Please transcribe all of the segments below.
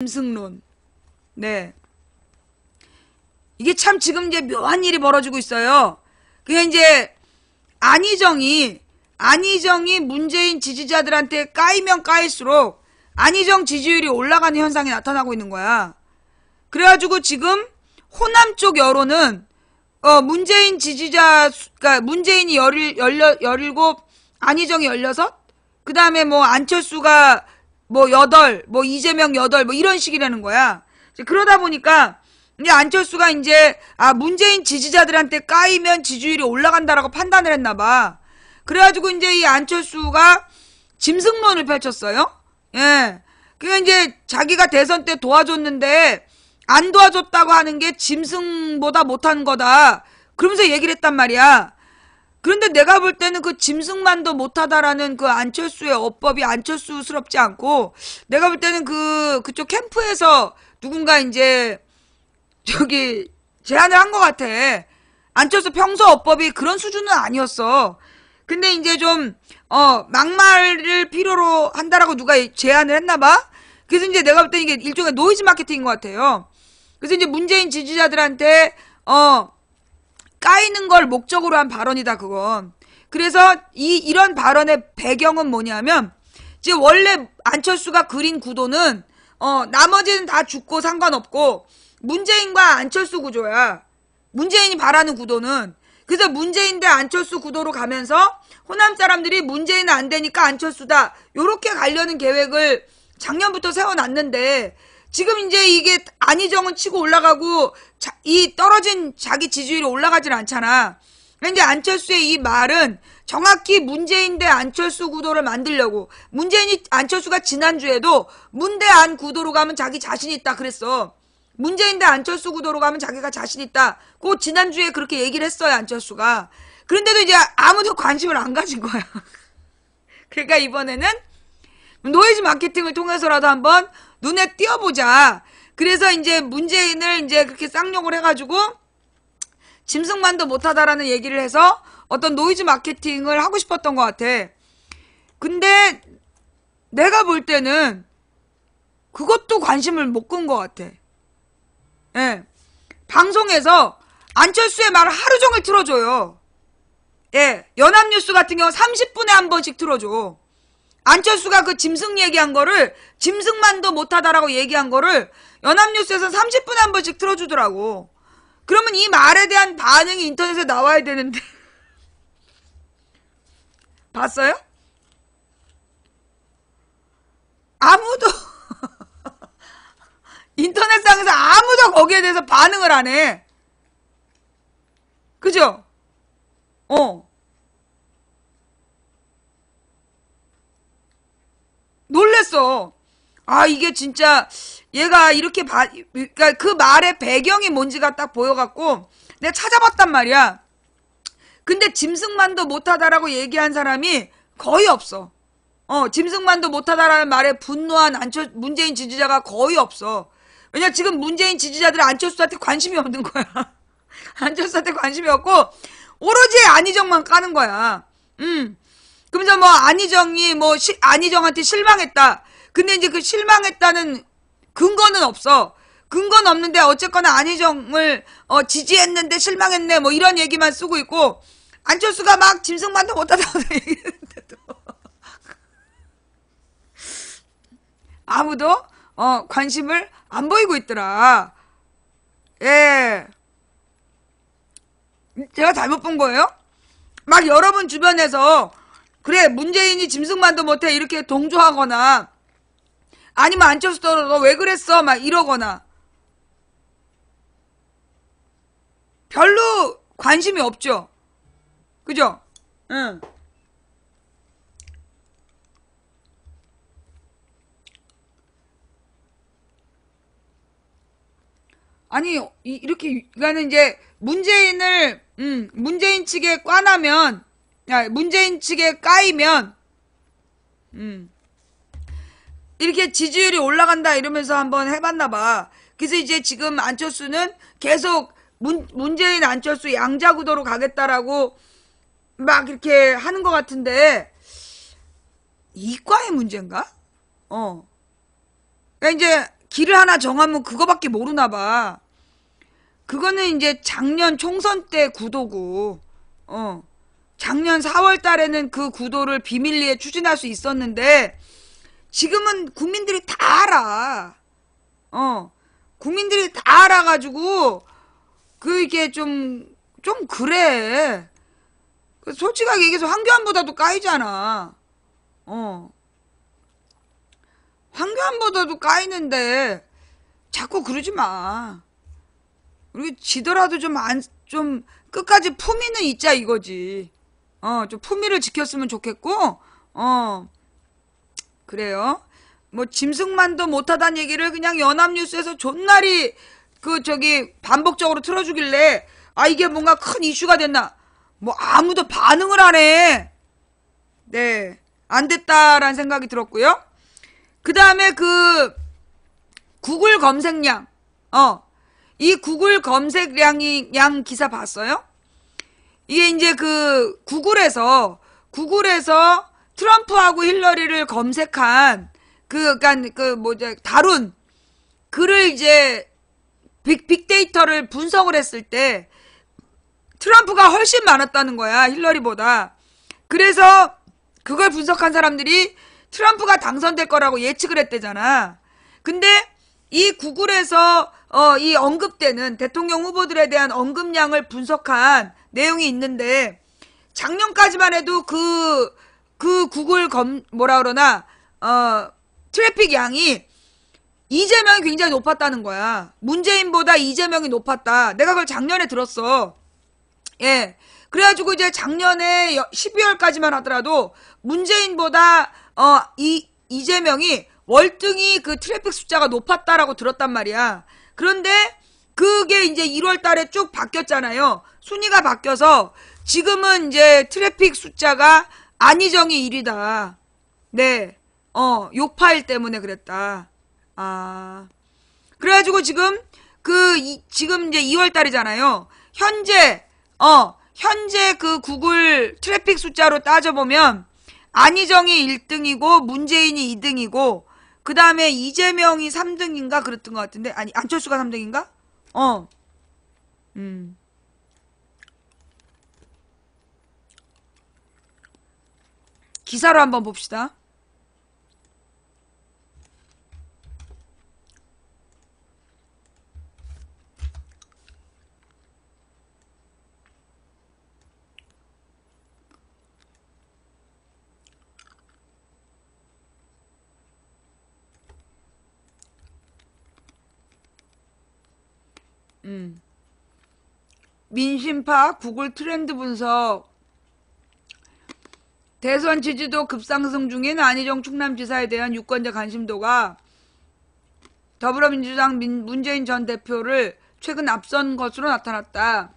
짐승론. 네. 이게 참 지금 이제 묘한 일이 벌어지고 있어요. 그게 이제 안희정이 문재인 지지자들한테 까이면 까일수록 안희정 지지율이 올라가는 현상이 나타나고 있는 거야. 그래가지고 지금 호남 쪽 여론은 문재인 지지자, 그러니까 문재인이 17, 안희정이 16, 그 다음에 뭐 안철수가 뭐 8, 뭐 이재명 8, 뭐 이런 식이라는 거야. 그러다 보니까 이제 안철수가 이제 문재인 지지자들한테 까이면 지지율이 올라간다라고 판단을 했나 봐. 그래가지고 이제 이 안철수가 짐승론을 펼쳤어요. 예. 그게 이제 자기가 대선 때 도와줬는데 안 도와줬다고 하는 게 짐승보다 못한 거다. 그러면서 얘기를 했단 말이야. 그런데 내가 볼 때는 그 짐승만도 못하다라는 그 안철수의 어법이 안철수스럽지 않고, 내가 볼 때는 그쪽 캠프에서 누군가 이제 저기 제안을 한 것 같아. 안철수 평소 어법이 그런 수준은 아니었어. 근데 이제 좀 막말을 필요로 한다라고 누가 제안을 했나 봐. 그래서 이제 내가 볼 때 이게 일종의 노이즈 마케팅인 것 같아요. 그래서 이제 문재인 지지자들한테 까이는 걸 목적으로 한 발언이다, 그건. 그래서 이런 발언의 배경은 뭐냐면, 이제 원래 안철수가 그린 구도는 나머지는 다 죽고 상관없고 문재인과 안철수 구조야. 문재인이 바라는 구도는. 그래서 문재인 대 안철수 구도로 가면서 호남 사람들이 문재인은 안 되니까 안철수다, 요렇게 가려는 계획을 작년부터 세워놨는데, 지금 이제 이게 안희정은 치고 올라가고 이 떨어진 자기 지지율이 올라가질 않잖아. 이제 안철수의 이 말은 정확히 문재인 대 안철수 구도를 만들려고, 안철수가 지난주에도 문 대 안 구도로 가면 자기 자신 있다 그랬어. 문재인 대 안철수 구도로 가면 자기가 자신 있다. 그 지난주에 그렇게 얘기를 했어요, 안철수가. 그런데도 이제 아무도 관심을 안 가진 거야. 그러니까 이번에는 노이즈 마케팅을 통해서라도 한번 눈에 띄어보자. 그래서 이제 문재인을 이제 그렇게 쌍욕을 해가지고 짐승만도 못하다라는 얘기를 해서 어떤 노이즈 마케팅을 하고 싶었던 것 같아. 근데 내가 볼 때는 그것도 관심을 못 끈 것 같아. 예. 방송에서 안철수의 말을 하루 종일 틀어줘요. 예. 연합뉴스 같은 경우 30분에 한 번씩 틀어줘. 안철수가 그 짐승 얘기한 거를, 짐승만도 못하다라고 얘기한 거를 연합뉴스에서 30분에 한 번씩 틀어주더라고. 그러면 이 말에 대한 반응이 인터넷에 나와야 되는데. 봤어요? 아무도 인터넷상에서 아무도 거기에 대해서 반응을 안 해. 그죠? 놀랬어. 이게 진짜 얘가 이렇게 그러니까 그 말의 배경이 뭔지가 딱 보여갖고 내가 찾아봤단 말이야. 근데 짐승만도 못하다라고 얘기한 사람이 거의 없어. 짐승만도 못하다라는 말에 분노한 문재인 지지자가 거의 없어. 왜냐, 지금 문재인 지지자들은 안철수한테 관심이 없는 거야. 안철수한테 관심이 없고 오로지 안희정만 까는 거야. 그러면서 뭐 안희정이 안희정한테 실망했다. 근데 이제 그 실망했다는 근거는 없어. 근거는 없는데 어쨌거나 안희정을 지지했는데 실망했네, 뭐 이런 얘기만 쓰고 있고, 안철수가 막 짐승만도 못하다고 얘기했는데도 아무도 관심을 안 보이고 있더라. 예. 제가 잘못 본 거예요? 막 여러분 주변에서 그래, 문재인이 짐승만도 못해 이렇게 동조하거나, 아니면 안철수 너 왜 그랬어 막 이러거나, 별로 관심이 없죠. 그죠? 응. 아니, 이렇게, 그러니까 이제 문재인 측에 꽈나면, 문재인 측에 까이면, 이렇게 지지율이 올라간다 이러면서 한번 해봤나봐. 그래서 이제 지금 안철수는 계속 문재인 안철수 양자구도로 가겠다라고 막 이렇게 하는 것 같은데, 이과의 문제인가? 그러니까 이제 길을 하나 정하면 그거밖에 모르나 봐. 그거는 이제 작년 총선 때 구도고, 작년 4월 달에는 그 구도를 비밀리에 추진할 수 있었는데, 지금은 국민들이 다 알아. 국민들이 다 알아가지고, 이게 좀 그래. 솔직하게 얘기해서 황교안보다도 까이잖아. 황교안보다도 까이는데, 자꾸 그러지 마. 우리 지더라도 좀 끝까지 품위는 있자 이거지. 좀 품위를 지켰으면 좋겠고, 그래요. 뭐, 짐승만도 못하다는 얘기를 그냥 연합뉴스에서 존나리, 반복적으로 틀어주길래, 이게 뭔가 큰 이슈가 됐나. 뭐, 아무도 반응을 안 해. 네. 안 됐다라는 생각이 들었고요. 그 다음에 구글 검색량. 이 구글 검색량 기사 봤어요? 이게 이제 구글에서 트럼프하고 힐러리를 검색한 다룬 글을 이제 빅데이터를 분석을 했을 때 트럼프가 훨씬 많았다는 거야, 힐러리보다. 그래서 그걸 분석한 사람들이 트럼프가 당선될 거라고 예측을 했대잖아. 근데 이 구글에서 이 언급되는 대통령 후보들에 대한 언급량을 분석한 내용이 있는데, 작년까지만 해도 구글 트래픽 양이 이재명이 굉장히 높았다는 거야. 문재인보다 이재명이 높았다. 내가 그걸 작년에 들었어. 예. 그래가지고 이제 작년에 12월까지만 하더라도 문재인보다 이재명이 월등히 트래픽 숫자가 높았다라고 들었단 말이야. 그런데 그게 이제 1월 달에 쭉 바뀌었잖아요. 순위가 바뀌어서 지금은 이제 트래픽 숫자가 안희정이 1위다. 네. 욕파일 때문에 그랬다. 그래가지고 지금 지금 이제 2월 달이잖아요. 현재 구글 트래픽 숫자로 따져보면 안희정이 1등이고 문재인이 2등이고 그 다음에 이재명이 3등인가 그랬던 것 같은데, 아니 안철수가 3등인가? 기사로 한번 봅시다. 민심파 구글 트렌드 분석. 대선 지지도 급상승 중인 안희정 충남지사에 대한 유권자 관심도가 더불어민주당 문재인 전 대표를 최근 앞선 것으로 나타났다.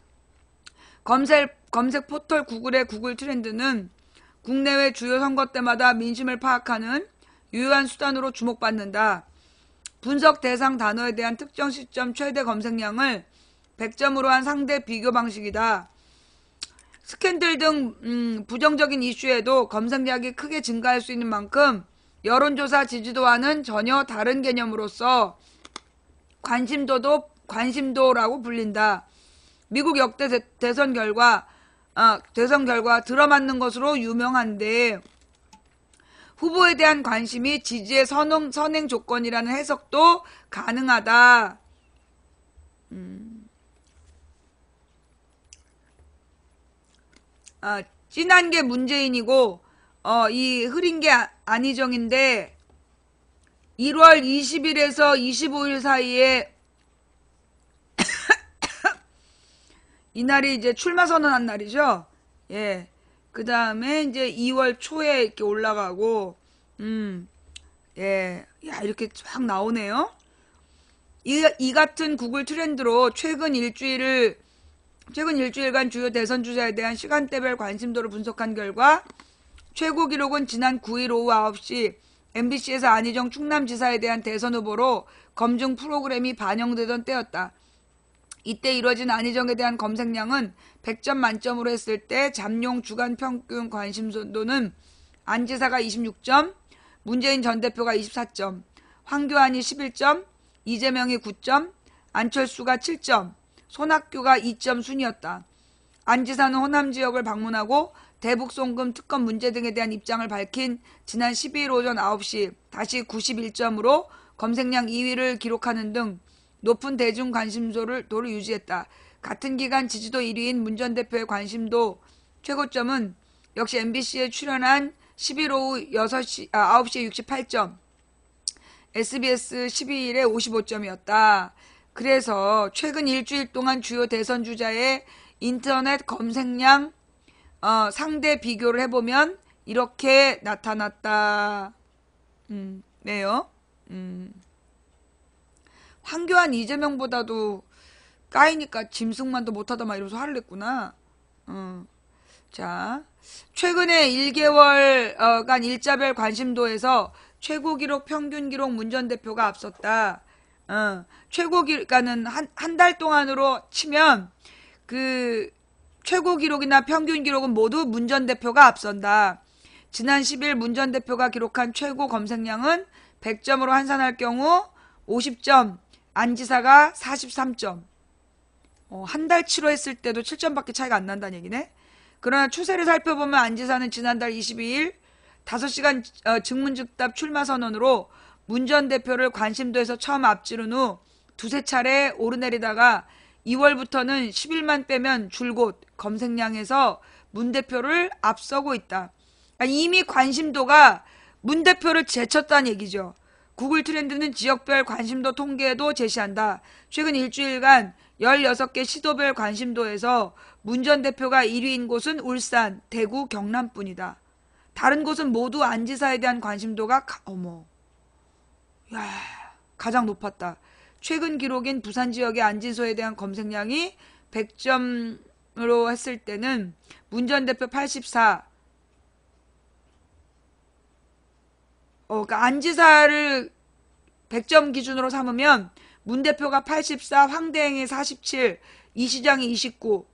검색 포털 구글의 구글 트렌드는 국내외 주요 선거 때마다 민심을 파악하는 유효한 수단으로 주목받는다. 분석 대상 단어에 대한 특정 시점 최대 검색량을 100점으로 한 상대 비교 방식이다. 스캔들 등 부정적인 이슈에도 검색량이 크게 증가할 수 있는 만큼 여론조사 지지도와는 전혀 다른 개념으로서 관심도라고 불린다. 미국 역대 대선 결과 들어맞는 것으로 유명한데, 후보에 대한 관심이 지지의 선행 조건이라는 해석도 가능하다. 진한 게 문재인이고 이 흐린 게 안희정인데, 1월 20일에서 25일 사이에 이날이 이제 출마 선언한 날이죠. 예. 그 다음에 이제 2월 초에 이렇게 올라가고, 예. 야, 이렇게 쫙 나오네요. 이 같은 구글 트렌드로 최근 일주일간 주요 대선 주자에 대한 시간대별 관심도를 분석한 결과 최고 기록은 지난 9일 오후 9시 MBC에서 안희정 충남지사에 대한 대선 후보로 검증 프로그램이 반영되던 때였다. 이때 이뤄진 안희정에 대한 검색량은 100점 만점으로 했을 때 잠룡 주간 평균 관심도는 안 지사가 26점, 문재인 전 대표가 24점, 황교안이 11점, 이재명이 9점, 안철수가 7점, 손학규가 2점 순이었다. 안 지사는 호남 지역을 방문하고 대북 송금 특검 문제 등에 대한 입장을 밝힌 지난 12일 오전 9시 다시 91점으로 검색량 2위를 기록하는 등 높은 대중 관심도를 유지했다. 같은 기간 지지도 1위인 문 전 대표의 관심도 최고점은 역시 MBC에 출연한 10일 오후 9시에 68점, SBS 12일에 55점이었다. 그래서 최근 일주일 동안 주요 대선 주자의 인터넷 검색량 상대 비교를 해보면 이렇게 나타났다. 네요. 황교안 이재명보다도 까이니까 짐승만도 못하다 막 이러면서 화를 냈구나. 자, 최근에 1개월간 일자별 관심도에서 최고 기록, 평균 기록 문 전 대표가 앞섰다. 최고 기록가는 한 달 동안으로 치면 그 최고 기록이나 평균 기록은 모두 문 전 대표가 앞선다. 지난 10일 문 전 대표가 기록한 최고 검색량은 100점으로 환산할 경우 50점, 안 지사가 43점. 한 달치로 했을 때도 7점밖에 차이가 안 난다는 얘기네. 그러나 추세를 살펴보면 안 지사는 지난달 22일 5시간 증문즉답 출마 선언으로 문 전 대표를 관심도에서 처음 앞지른 후 두세 차례 오르내리다가 2월부터는 10일만 빼면 줄곧 검색량에서 문 대표를 앞서고 있다. 그러니까 이미 관심도가 문 대표를 제쳤다는 얘기죠. 구글 트렌드는 지역별 관심도 통계도 제시한다. 최근 일주일간 16개 시도별 관심도에서 문 전 대표가 1위인 곳은 울산, 대구, 경남뿐이다. 다른 곳은 모두 안 지사에 대한 관심도가 가장 높았다. 최근 기록인 부산 지역의 안진소에 대한 검색량이 100점으로 했을 때는 문 전 대표 84, 그러니까 안지사를 100점 기준으로 삼으면 문 대표가 84, 황대행이 47, 이시장이 29,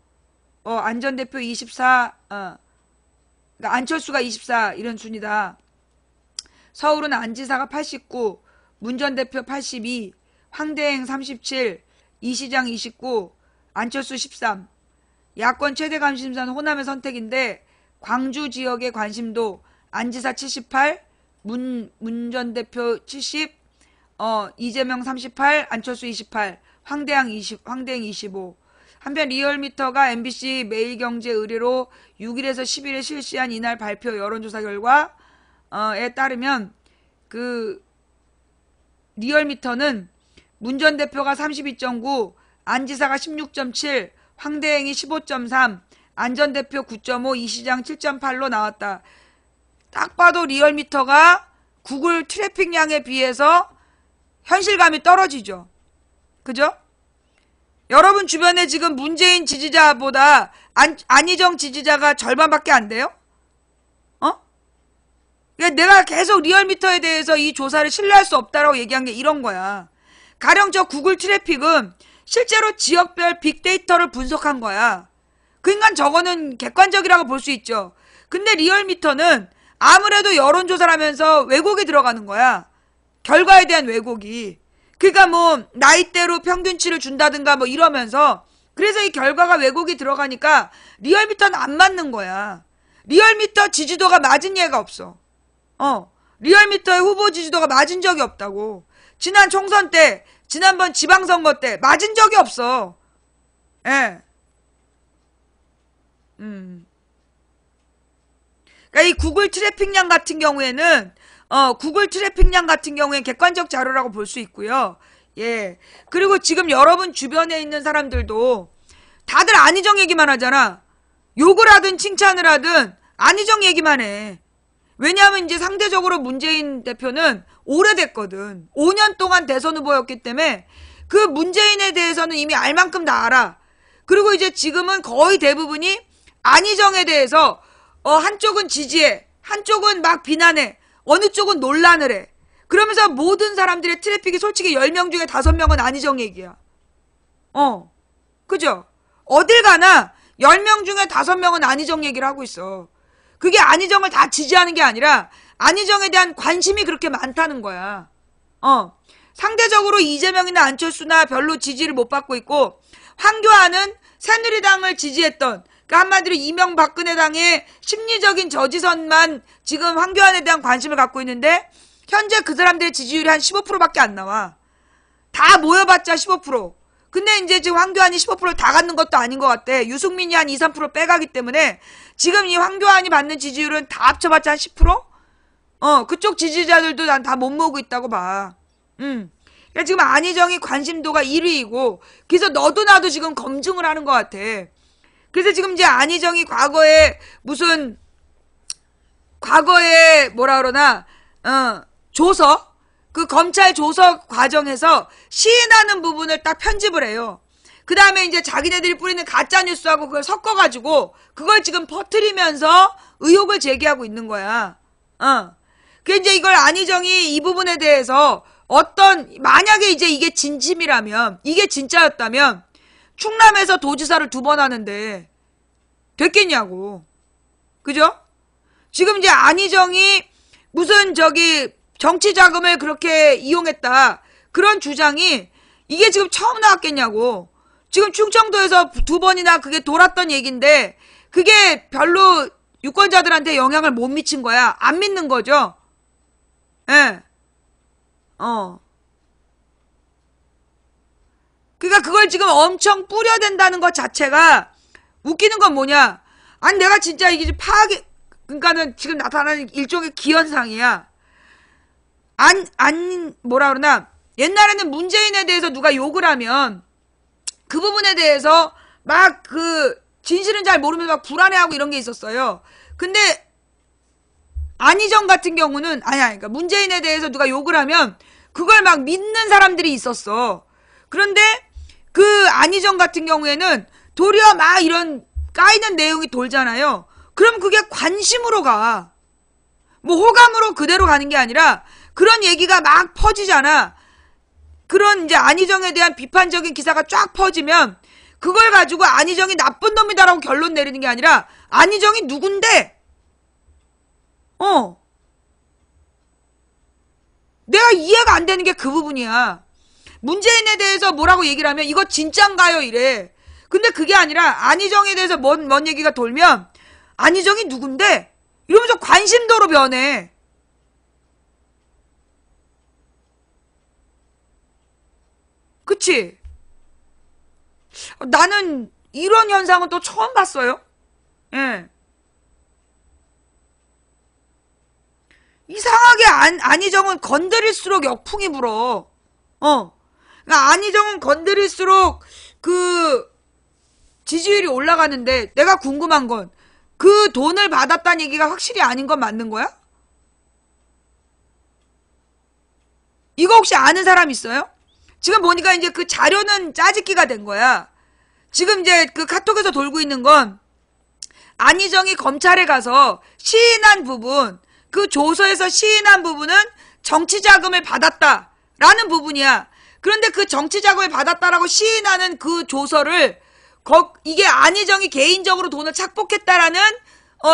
안 전 대표 24, 그러니까 안철수가 24 이런 순이다. 서울은 안지사가 89, 문 전 대표 82, 황대행 37, 이시장 29, 안철수 13. 야권 최대 관심사는 호남의 선택인데 광주 지역의 관심도 안지사 78, 문 전 대표 70, 이재명 38, 안철수 28, 황대행 25. 한편 리얼미터가 MBC 매일경제 의뢰로 6일에서 10일에 실시한 이날 발표 여론조사 결과에 따르면 그 리얼미터는 문 전 대표가 32.9, 안지사가 16.7, 황대행이 15.3, 안 전 대표 9.5, 이시장 7.8로 나왔다. 딱 봐도 리얼미터가 구글 트래픽량에 비해서 현실감이 떨어지죠. 그죠? 여러분 주변에 지금 문재인 지지자보다 안희정 지지자가 절반밖에 안 돼요? 그러니까 내가 계속 리얼미터에 대해서 이 조사를 신뢰할 수 없다라고 얘기한 게 이런 거야. 가령 저 구글 트래픽은 실제로 지역별 빅데이터를 분석한 거야. 그러니까 저거는 객관적이라고 볼 수 있죠. 근데 리얼미터는 아무래도 여론조사를 하면서 왜곡이 들어가는 거야. 결과에 대한 왜곡이. 그러니까 뭐 나이대로 평균치를 준다든가 뭐 이러면서 그래서 이 결과가 왜곡이 들어가니까 리얼미터는 안 맞는 거야. 리얼미터 지지도가 맞은 예가 없어. 리얼미터의 후보 지지도가 맞은 적이 없다고. 지난 총선 때, 지난번 지방선거 때 맞은 적이 없어. 예. 그러니까 이 구글 트래픽량 같은 경우에는 객관적 자료라고 볼 수 있고요. 예. 그리고 지금 여러분 주변에 있는 사람들도 다들 안희정 얘기만 하잖아. 욕을 하든 칭찬을 하든 안희정 얘기만 해. 왜냐하면 이제 상대적으로 문재인 대표는 오래됐거든. 5년 동안 대선 후보였기 때문에 그 문재인에 대해서는 이미 알 만큼 다 알아. 그리고 이제 지금은 거의 대부분이 안희정에 대해서 한쪽은 지지해, 한쪽은 막 비난해, 어느 쪽은 논란을 해. 그러면서 모든 사람들의 트래픽이 솔직히 10명 중에 5명은 안희정 얘기야. 그죠? 어딜 가나 10명 중에 5명은 안희정 얘기를 하고 있어. 그게 안희정을 다 지지하는 게 아니라 안희정에 대한 관심이 그렇게 많다는 거야. 상대적으로 이재명이나 안철수나 별로 지지를 못 받고 있고, 황교안은 새누리당을 지지했던, 그러니까 한마디로 이명박근혜 당의 심리적인 저지선만 지금 황교안에 대한 관심을 갖고 있는데, 현재 그 사람들의 지지율이 한 15%밖에 안 나와. 다 모여봤자 15%. 근데 이제 지금 황교안이 15%를 다 갖는 것도 아닌 것 같아. 유승민이 한 2, 3% 빼가기 때문에 지금 이 황교안이 받는 지지율은 다 합쳐봤자 한 10%? 그쪽 지지자들도 난 다 못 모으고 있다고 봐. 그러니까 지금 안희정이 관심도가 1위이고, 그래서 너도 나도 지금 검증을 하는 것 같아. 그래서 지금 이제 안희정이 과거에 뭐라 그러나, 조서, 그 검찰 조서 과정에서 시인하는 부분을 딱 편집을 해요. 그 다음에 이제 자기네들이 뿌리는 가짜뉴스하고 그걸 섞어가지고, 그걸 지금 퍼뜨리면서 의혹을 제기하고 있는 거야. 그 이제 이걸 안희정이 이 부분에 대해서 만약에 이제 이게 진심이라면, 이게 진짜였다면, 충남에서 도지사를 2번 하는데, 됐겠냐고. 그죠? 지금 이제 안희정이 무슨 정치 자금을 그렇게 이용했다. 그런 주장이, 이게 지금 처음 나왔겠냐고. 지금 충청도에서 2번이나 그게 돌았던 얘기인데, 그게 별로 유권자들한테 영향을 못 미친 거야. 안 믿는 거죠. 예. 그러니까 그걸 지금 엄청 뿌려댄다는 것 자체가 웃기는 건 뭐냐? 아니 내가 진짜 이게 그러니까는 지금 나타나는 일종의 기현상이야. 뭐라 그러나 옛날에는 문재인에 대해서 누가 욕을 하면 그 부분에 대해서 막 진실은 잘 모르면서 막 불안해하고 이런 게 있었어요. 근데 안희정 같은 경우는 그러니까 문재인에 대해서 누가 욕을 하면 그걸 막 믿는 사람들이 있었어. 그런데 그 안희정 같은 경우에는 도리어 막 이런 까이는 내용이 돌잖아요. 그럼 그게 관심으로 가. 뭐 호감으로 그대로 가는 게 아니라 그런 얘기가 막 퍼지잖아. 그런 이제 안희정에 대한 비판적인 기사가 쫙 퍼지면 그걸 가지고 안희정이 나쁜 놈이다라고 결론 내리는 게 아니라 안희정이 누군데? 내가 이해가 안 되는 게 그 부분이야. 문재인에 대해서 뭐라고 얘기를 하면 이거 진짠가요? 이래. 근데 그게 아니라 안희정에 대해서 뭔 얘기가 돌면 안희정이 누군데? 이러면서 관심도로 변해. 그치? 나는 이런 현상은 또 처음 봤어요. 예. 이상하게 안희정은 건드릴수록 역풍이 불어. 그러니까 안희정은 건드릴수록 지지율이 올라가는데 내가 궁금한 건 그 돈을 받았다는 얘기가 확실히 아닌 건 맞는 거야? 이거 혹시 아는 사람 있어요? 지금 보니까 이제 그 자료는 짜집기가 된 거야. 지금 이제 그 카톡에서 돌고 있는 건 안희정이 검찰에 가서 시인한 부분, 그 조서에서 시인한 부분은 정치 자금을 받았다라는 부분이야. 그런데 그 정치 자금을 받았다라고 시인하는 그 조서를 이게 안희정이 개인적으로 돈을 착복했다라는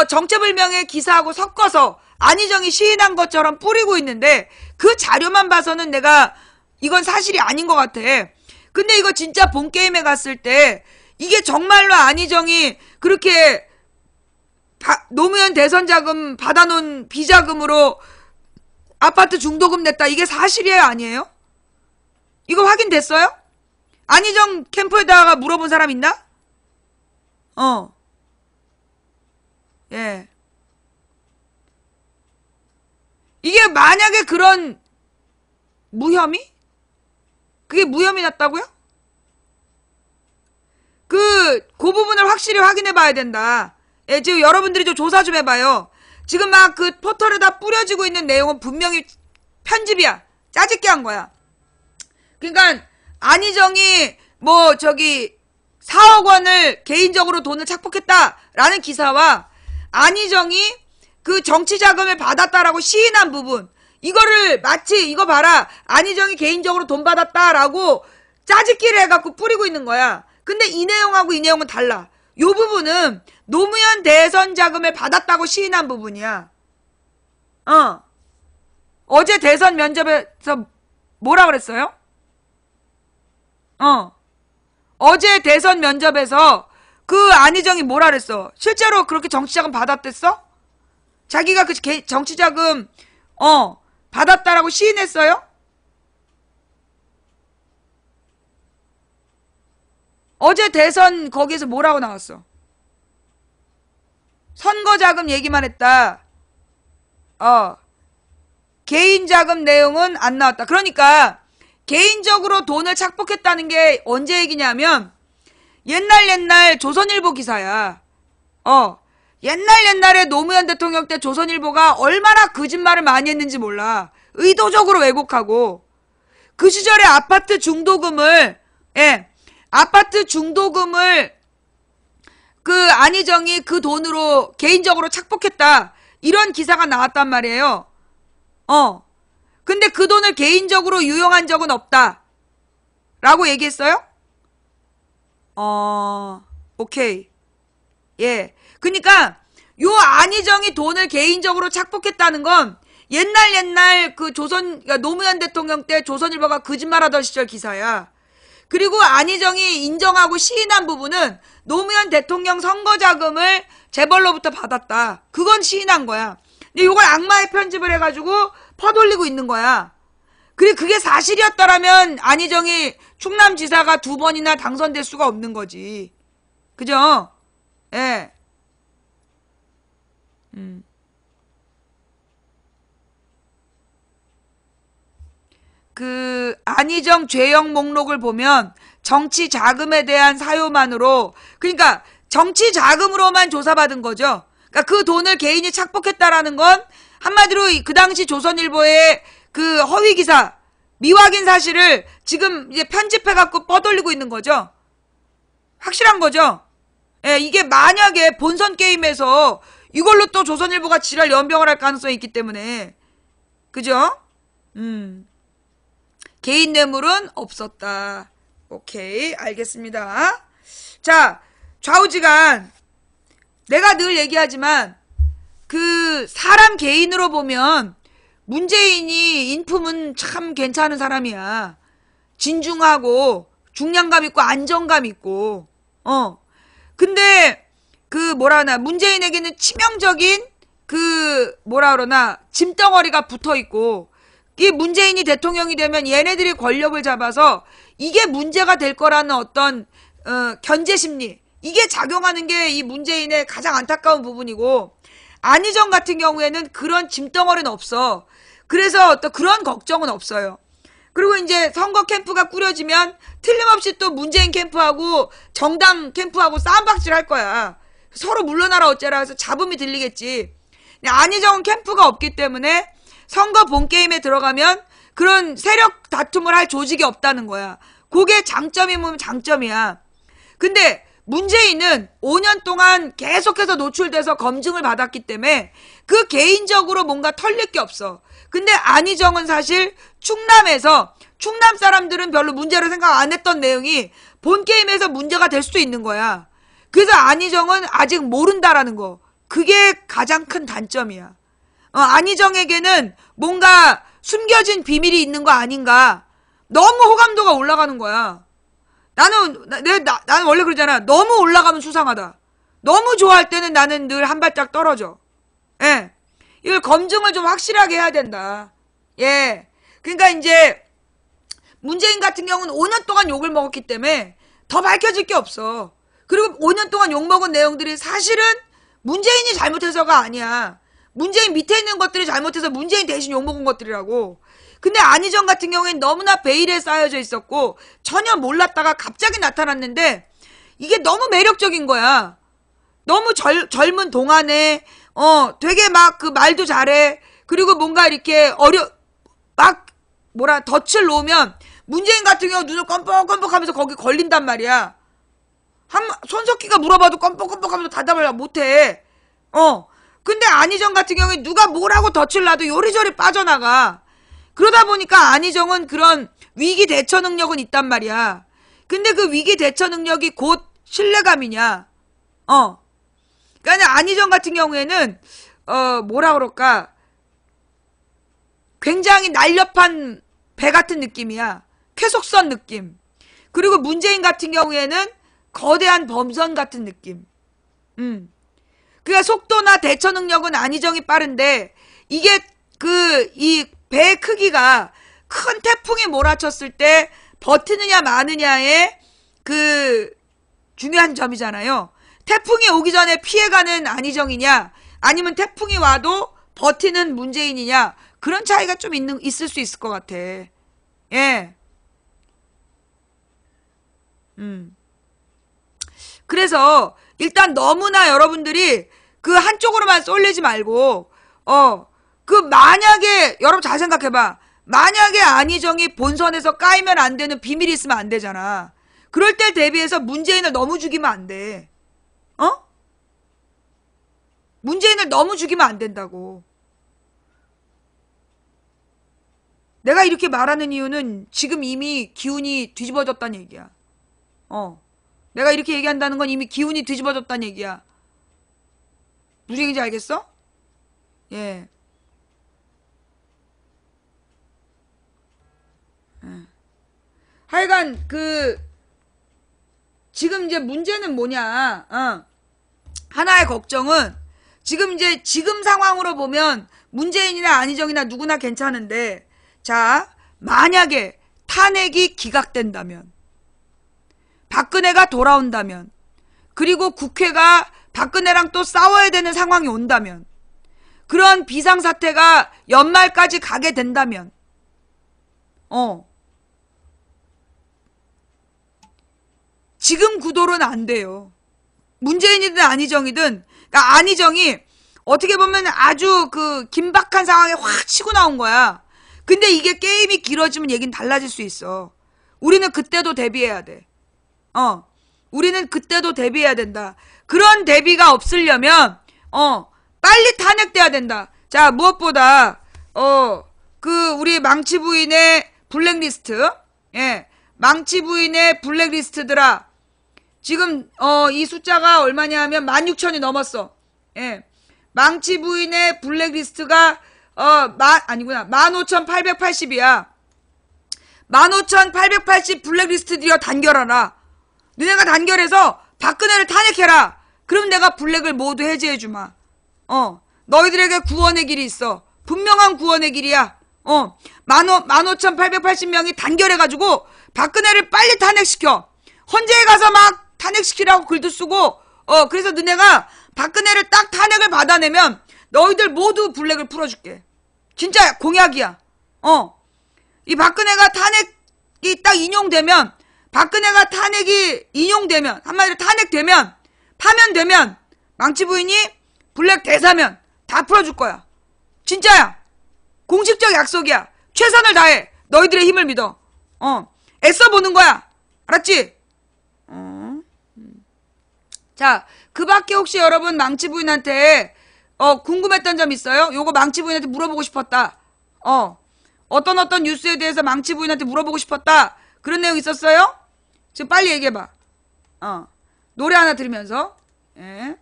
정체불명의 기사하고 섞어서 안희정이 시인한 것처럼 뿌리고 있는데 그 자료만 봐서는 내가 이건 사실이 아닌 것 같아. 근데 이거 진짜 본 게임에 갔을 때 이게 정말로 안희정이 그렇게 노무현 대선 자금 받아놓은 비자금으로 아파트 중도금 냈다. 이게 사실이에요? 아니에요? 이거 확인됐어요? 안희정 캠프에다가 물어본 사람 있나? 예. 이게 만약에 그런 무혐의? 그게 무혐의 났다고요? 그 부분을 확실히 확인해 봐야 된다. 예, 지금 여러분들이 좀 조사 좀 해봐요. 지금 막 그 포털에다 뿌려지고 있는 내용은 분명히 편집이야. 짜집기 한 거야. 그러니까 안희정이 4억 원을 개인적으로 돈을 착복했다라는 기사와 안희정이 그 정치 자금을 받았다라고 시인한 부분, 이거를 마치 이거 봐라, 안희정이 개인적으로 돈 받았다라고 짜집기를 해갖고 뿌리고 있는 거야. 근데 이 내용하고 이 내용은 달라. 요 부분은 노무현 대선 자금을 받았다고 시인한 부분이야. 어제 대선 면접에서 뭐라 그랬어요? 어제 대선 면접에서 그 안희정이 뭐라 그랬어? 실제로 그렇게 정치자금 받았댔어? 자기가 그 정치자금 받았다라고 시인했어요? 어제 대선 거기에서 뭐라고 나왔어? 선거자금 얘기만 했다. 개인자금 내용은 안 나왔다. 그러니까 개인적으로 돈을 착복했다는 게 언제 얘기냐면 옛날 조선일보 기사야. 옛날에 노무현 대통령 때 조선일보가 얼마나 거짓말을 많이 했는지 몰라. 의도적으로 왜곡하고 그 시절에 아파트 중도금을 그 안희정이 그 돈으로 개인적으로 착복했다. 이런 기사가 나왔단 말이에요. 근데 그 돈을 개인적으로 유용한 적은 없다. 라고 얘기했어요? 오케이. 예. 그니까, 요 안희정이 돈을 개인적으로 착복했다는 건 옛날 그 그러니까 노무현 대통령 때 조선일보가 거짓말하던 시절 기사야. 그리고 안희정이 인정하고 시인한 부분은 노무현 대통령 선거자금을 재벌로부터 받았다. 그건 시인한 거야. 근데 이걸 악마의 편집을 해가지고 퍼돌리고 있는 거야. 그리고 그게 사실이었다라면 안희정이 충남지사가 2번이나 당선될 수가 없는 거지. 그죠? 예. 그 안희정 죄형 목록을 보면 정치 자금에 대한 사유만으로, 그러니까 정치 자금으로만 조사받은 거죠. 그러니까 그 돈을 개인이 착복했다라는 건 한마디로 그 당시 조선일보의 그 허위 기사, 미확인 사실을 지금 이제 편집해갖고 뻗돌리고 있는 거죠. 확실한 거죠. 예, 이게 만약에 본선 게임에서 이걸로 또 조선일보가 지랄 연병을 할 가능성이 있기 때문에. 그죠? 개인 뇌물은 없었다. 오케이, 알겠습니다. 자, 좌우지간. 내가 늘 얘기하지만 그 사람 개인으로 보면 문재인이 인품은 참 괜찮은 사람이야. 진중하고 중량감 있고 안정감 있고. 근데 그 뭐라 하나, 문재인에게는 치명적인 그 뭐라 그러나 짐덩어리가 붙어 있고, 이 문재인이 대통령이 되면 얘네들이 권력을 잡아서 이게 문제가 될 거라는 어떤 견제 심리, 이게 작용하는 게 이 문재인의 가장 안타까운 부분이고, 안희정 같은 경우에는 그런 짐덩어리는 없어. 그래서 어떤 그런 걱정은 없어요. 그리고 이제 선거 캠프가 꾸려지면 틀림없이 또 문재인 캠프하고 정당 캠프하고 싸움박질 할 거야. 서로 물러나라 어째라 해서 잡음이 들리겠지. 안희정은 캠프가 없기 때문에 선거 본게임에 들어가면 그런 세력 다툼을 할 조직이 없다는 거야. 그게 장점이면 장점이야. 근데 문재인은 5년 동안 계속해서 노출돼서 검증을 받았기 때문에 그 개인적으로 뭔가 털릴 게 없어. 근데 안희정은 사실 충남에서, 충남 사람들은 별로 문제로 생각 안 했던 내용이 본게임에서 문제가 될 수도 있는 거야. 그래서 안희정은 아직 모른다라는 거. 그게 가장 큰 단점이야. 안희정에게는 뭔가 숨겨진 비밀이 있는 거 아닌가. 너무 호감도가 올라가는 거야. 나는 원래 그러잖아. 너무 올라가면 수상하다. 너무 좋아할 때는 나는 늘 한 발짝 떨어져. 예. 이걸 검증을 좀 확실하게 해야 된다. 예. 그러니까 이제 문재인 같은 경우는 5년 동안 욕을 먹었기 때문에 더 밝혀질 게 없어. 그리고 5년 동안 욕 먹은 내용들이 사실은 문재인이 잘못해서가 아니야. 문재인 밑에 있는 것들이 잘못해서 문재인 대신 욕 먹은 것들이라고. 근데 안희정 같은 경우엔 너무나 베일에 쌓여져 있었고 전혀 몰랐다가 갑자기 나타났는데 이게 너무 매력적인 거야. 너무 젊은 동안에 되게 막 그 말도 잘해. 그리고 뭔가 이렇게 막 덫을 놓으면 문재인 같은 경우 눈을 껌뻑껌뻑하면서 거기 걸린단 말이야. 손석희가 물어봐도 껌뻑껌뻑하면서 대답을 못해. 근데 안희정 같은 경우에 누가 뭐라고 덫을 놔도 요리조리 빠져나가. 그러다 보니까 안희정은 그런 위기 대처 능력은 있단 말이야. 근데 그 위기 대처 능력이 곧 신뢰감이냐. 그러니까 안희정 같은 경우에는 뭐라 그럴까, 굉장히 날렵한 배 같은 느낌이야. 쾌속선 느낌. 그리고 문재인 같은 경우에는 거대한 범선 같은 느낌. 그러니까 속도나 대처 능력은 안희정이 빠른데 이게 이 배 크기가 큰 태풍이 몰아쳤을 때 버티느냐 마느냐의 중요한 점이잖아요. 태풍이 오기 전에 피해가는 안희정이냐 아니면 태풍이 와도 버티는 문재인이냐 그런 차이가 좀 있을 수 있을 것 같아. 예. 그래서 일단 너무나 여러분들이 그 한쪽으로만 쏠리지 말고 만약에 여러분 잘 생각해봐. 만약에 안희정이 본선에서 까이면 안 되는 비밀이 있으면 안 되잖아. 그럴 때 대비해서 문재인을 너무 죽이면 안 돼. 문재인을 너무 죽이면 안 된다고. 내가 이렇게 말하는 이유는 지금 이미 기운이 뒤집어졌다는 얘기야. 내가 이렇게 얘기한다는 건 이미 기운이 뒤집어졌다는 얘기야. 무슨 얘기인지 알겠어? 예. 하여간 지금 이제 문제는 뭐냐? 하나의 걱정은 지금 상황으로 보면 문재인이나 안희정이나 누구나 괜찮은데 자, 만약에 탄핵이 기각된다면 박근혜가 돌아온다면 그리고 국회가 박근혜랑 또 싸워야 되는 상황이 온다면 그런 비상사태가 연말까지 가게 된다면 지금 구도로는 안 돼요. 문재인이든 안희정이든 그러니까 안희정이 어떻게 보면 아주 긴박한 상황에 확 치고 나온 거야. 근데 이게 게임이 길어지면 얘기는 달라질 수 있어. 우리는 그때도 대비해야 돼. 우리는 그때도 대비해야 된다. 그런 대비가 없으려면 빨리 탄핵돼야 된다. 자, 무엇보다 우리 망치 부인의 블랙리스트. 예. 망치 부인의 블랙리스트들아. 지금 이 숫자가 얼마냐 하면 16,000이 넘었어. 예. 망치 부인의 블랙리스트가 아니구나. 15,880이야. 15,880 블랙리스트들이여 단결하라. 너네가 단결해서 박근혜를 탄핵해라. 그럼 내가 블랙을 모두 해제해주마. 너희들에게 구원의 길이 있어. 분명한 구원의 길이야. 15,880명이 단결해가지고 박근혜를 빨리 탄핵시켜. 헌재에 가서 막 탄핵시키라고 글도 쓰고 그래서 너네가 박근혜를 딱 탄핵을 받아내면 너희들 모두 블랙을 풀어줄게. 진짜 공약이야. 이 박근혜가 탄핵이 딱 인용되면 박근혜가 탄핵이 인용되면 한마디로 탄핵되면 파면되면 망치 부인이 블랙 대사면 다 풀어줄 거야. 진짜야. 공식적 약속이야. 최선을 다해. 너희들의 힘을 믿어. 애써보는 거야. 알았지? 자, 그 밖에 혹시 여러분 망치 부인한테 궁금했던 점 있어요? 요거 망치 부인한테 물어보고 싶었다. 어떤 뉴스에 대해서 망치 부인한테 물어보고 싶었다. 그런 내용 있었어요? 지금 빨리 얘기해봐. 노래 하나 들으면서. 예.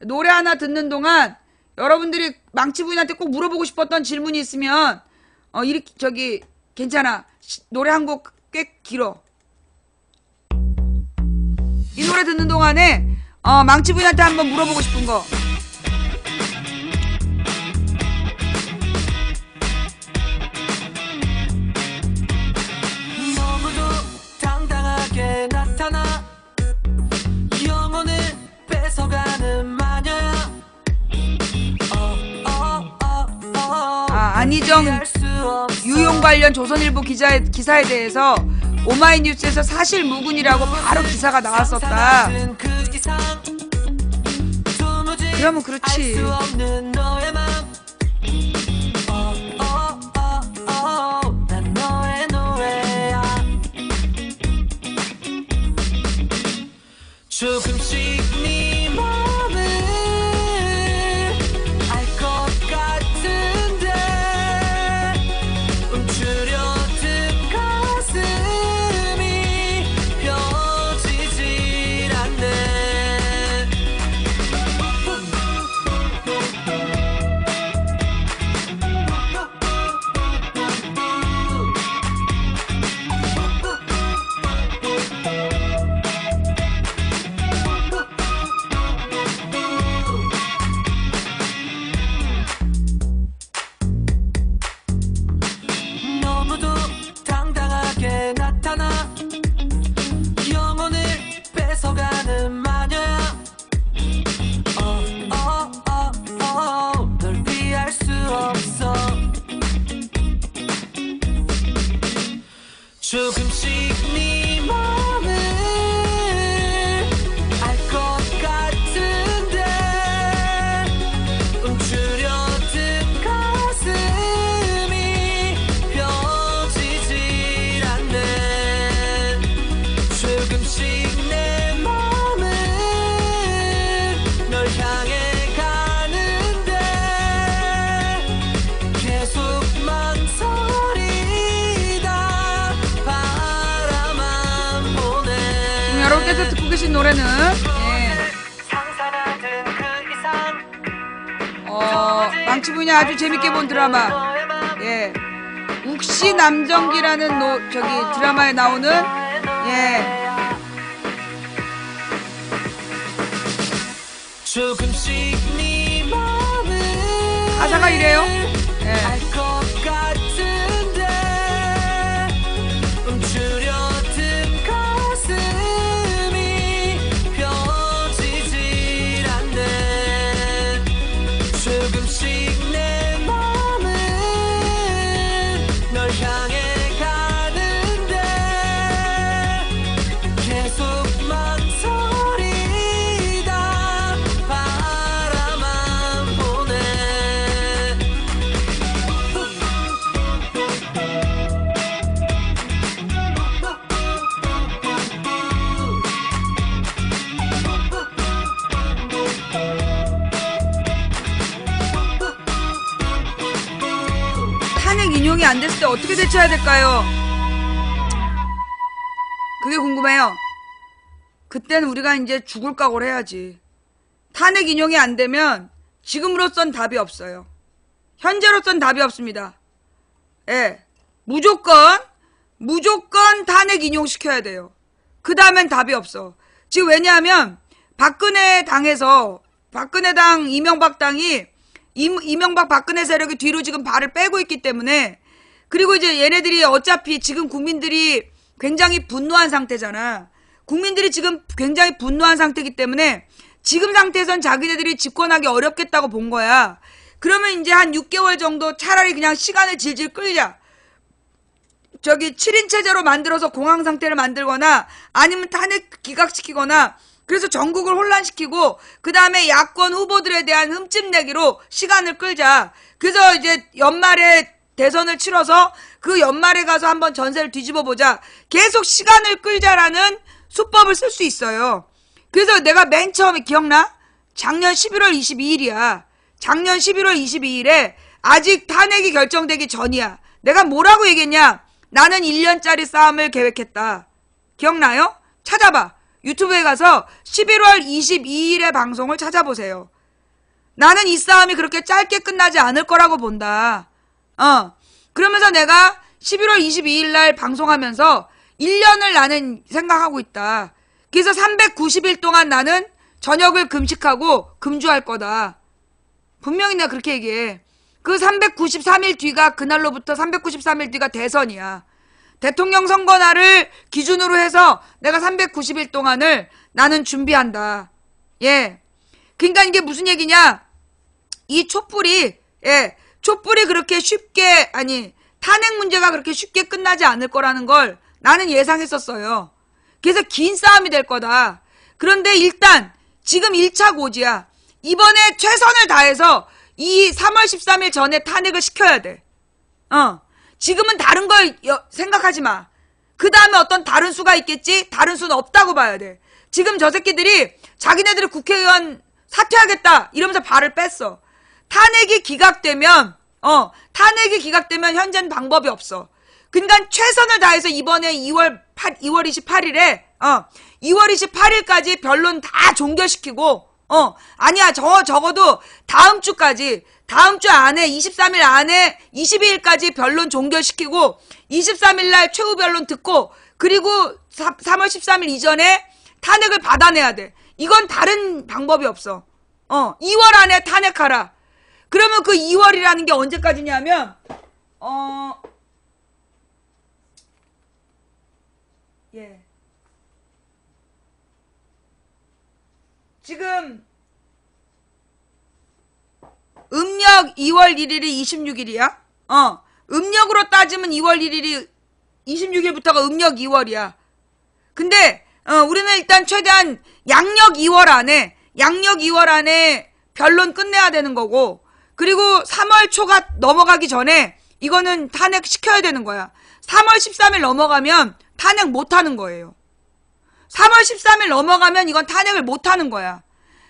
노래 하나 듣는 동안 여러분들이 망치 부인한테 꼭 물어보고 싶었던 질문이 있으면 이렇게 괜찮아. 노래 한 곡 꽤 길어. 이 노래 듣는 동안에 망치 부인한테 한번 물어보고 싶은 거. 너무도 당당하게 나타나 영혼을 뺏어가는 마녀야. 안희정 유용 관련 조선일보 기사에 대해서 오마이뉴스에서 사실무근이라고 바로 기사가 나왔었다. 그러면 그렇지. 조금씩 네 맘을 알 것 같은데 움츠려든 가슴이 펴지질 않네. 여러분께서 듣고 계신 노래는 예. 상상하던 그 이상 망치부인이 아주 재밌게 본 드라마 예. 욱시 남정기라는 저기 드라마에 나오는 예. 조금씩 네 맘을 가사가 이래요. 예. 알 것 같은데 움츠려든 가슴이 펴지질 않네. 조금씩 내 맘은 널 향해 가는데 계속 망설이다 바라만 보네. 탄핵 인용이 안 됐을 때 어떻게 대처해야 될까요? 그게 궁금해요. 그때는 우리가 이제 죽을 각오를 해야지. 탄핵 인용이 안 되면 지금으로선 답이 없어요. 현재로선 답이 없습니다. 예. 무조건 탄핵 인용시켜야 돼요. 그 다음엔 답이 없어. 지금 왜냐하면 박근혜 당에서 박근혜 당 이명박 당이 이명박 박근혜 세력이 뒤로 지금 발을 빼고 있기 때문에 그리고 이제 얘네들이 어차피 지금 국민들이 굉장히 분노한 상태잖아. 국민들이 지금 굉장히 분노한 상태이기 때문에 지금 상태에선 자기네들이 집권하기 어렵겠다고 본 거야. 그러면 이제 한 6개월 정도 차라리 그냥 시간을 질질 끌자. 저기 7인 체제로 만들어서 공황 상태를 만들거나 아니면 탄핵 기각시키거나 그래서 전국을 혼란시키고 그 다음에 야권 후보들에 대한 흠집내기로 시간을 끌자. 그래서 이제 연말에 대선을 치러서 그 연말에 가서 한번 전세를 뒤집어보자. 계속 시간을 끌자라는 수법을 쓸 수 있어요. 그래서 내가 맨 처음에 기억나? 작년 11월 22일이야. 작년 11월 22일에 아직 탄핵이 결정되기 전이야. 내가 뭐라고 얘기했냐? 나는 1년짜리 싸움을 계획했다. 기억나요? 찾아봐. 유튜브에 가서 11월 22일의 방송을 찾아보세요. 나는 이 싸움이 그렇게 짧게 끝나지 않을 거라고 본다. 그러면서 내가 11월 22일 날 방송하면서 1년을 나는 생각하고 있다. 그래서 390일 동안 나는 저녁을 금식하고 금주할 거다. 분명히 내가 그렇게 얘기해. 그 393일 뒤가 그날로부터 393일 뒤가 대선이야. 대통령 선거날을 기준으로 해서 내가 390일 동안을 나는 준비한다. 예. 그러니까 이게 무슨 얘기냐? 이 촛불이 그렇게 쉽게 탄핵 문제가 그렇게 쉽게 끝나지 않을 거라는 걸 나는 예상했었어요. 그래서 긴 싸움이 될 거다. 그런데 일단 지금 1차 고지야. 이번에 최선을 다해서 이 3월 13일 전에 탄핵을 시켜야 돼. 지금은 다른 걸 생각하지 마. 그 다음에 어떤 다른 수가 있겠지? 다른 수는 없다고 봐야 돼. 지금 저 새끼들이 자기네들이 국회의원 사퇴하겠다 이러면서 발을 뺐어. 탄핵이 기각되면 현재는 방법이 없어. 그러니까 최선을 다해서 이번에 2월 28일에 2월 28일까지 변론 다 종결시키고 아니야 적어도 다음 주 안에 23일 안에 22일까지 변론 종결시키고 23일 날 최후 변론 듣고 그리고 3월 13일 이전에 탄핵을 받아내야 돼. 이건 다른 방법이 없어. 2월 안에 탄핵하라. 그러면 그 2월이라는 게 언제까지냐면 지금 음력 2월 1일이 26일이야. 음력으로 따지면 2월 1일이 26일부터가 음력 2월이야. 근데 우리는 일단 최대한 양력 2월 안에 변론 끝내야 되는 거고 그리고 3월 초가 넘어가기 전에 이거는 탄핵 시켜야 되는 거야. 3월 13일 넘어가면 탄핵 못 하는 거예요. 3월 13일 넘어가면 이건 탄핵을 못 하는 거야.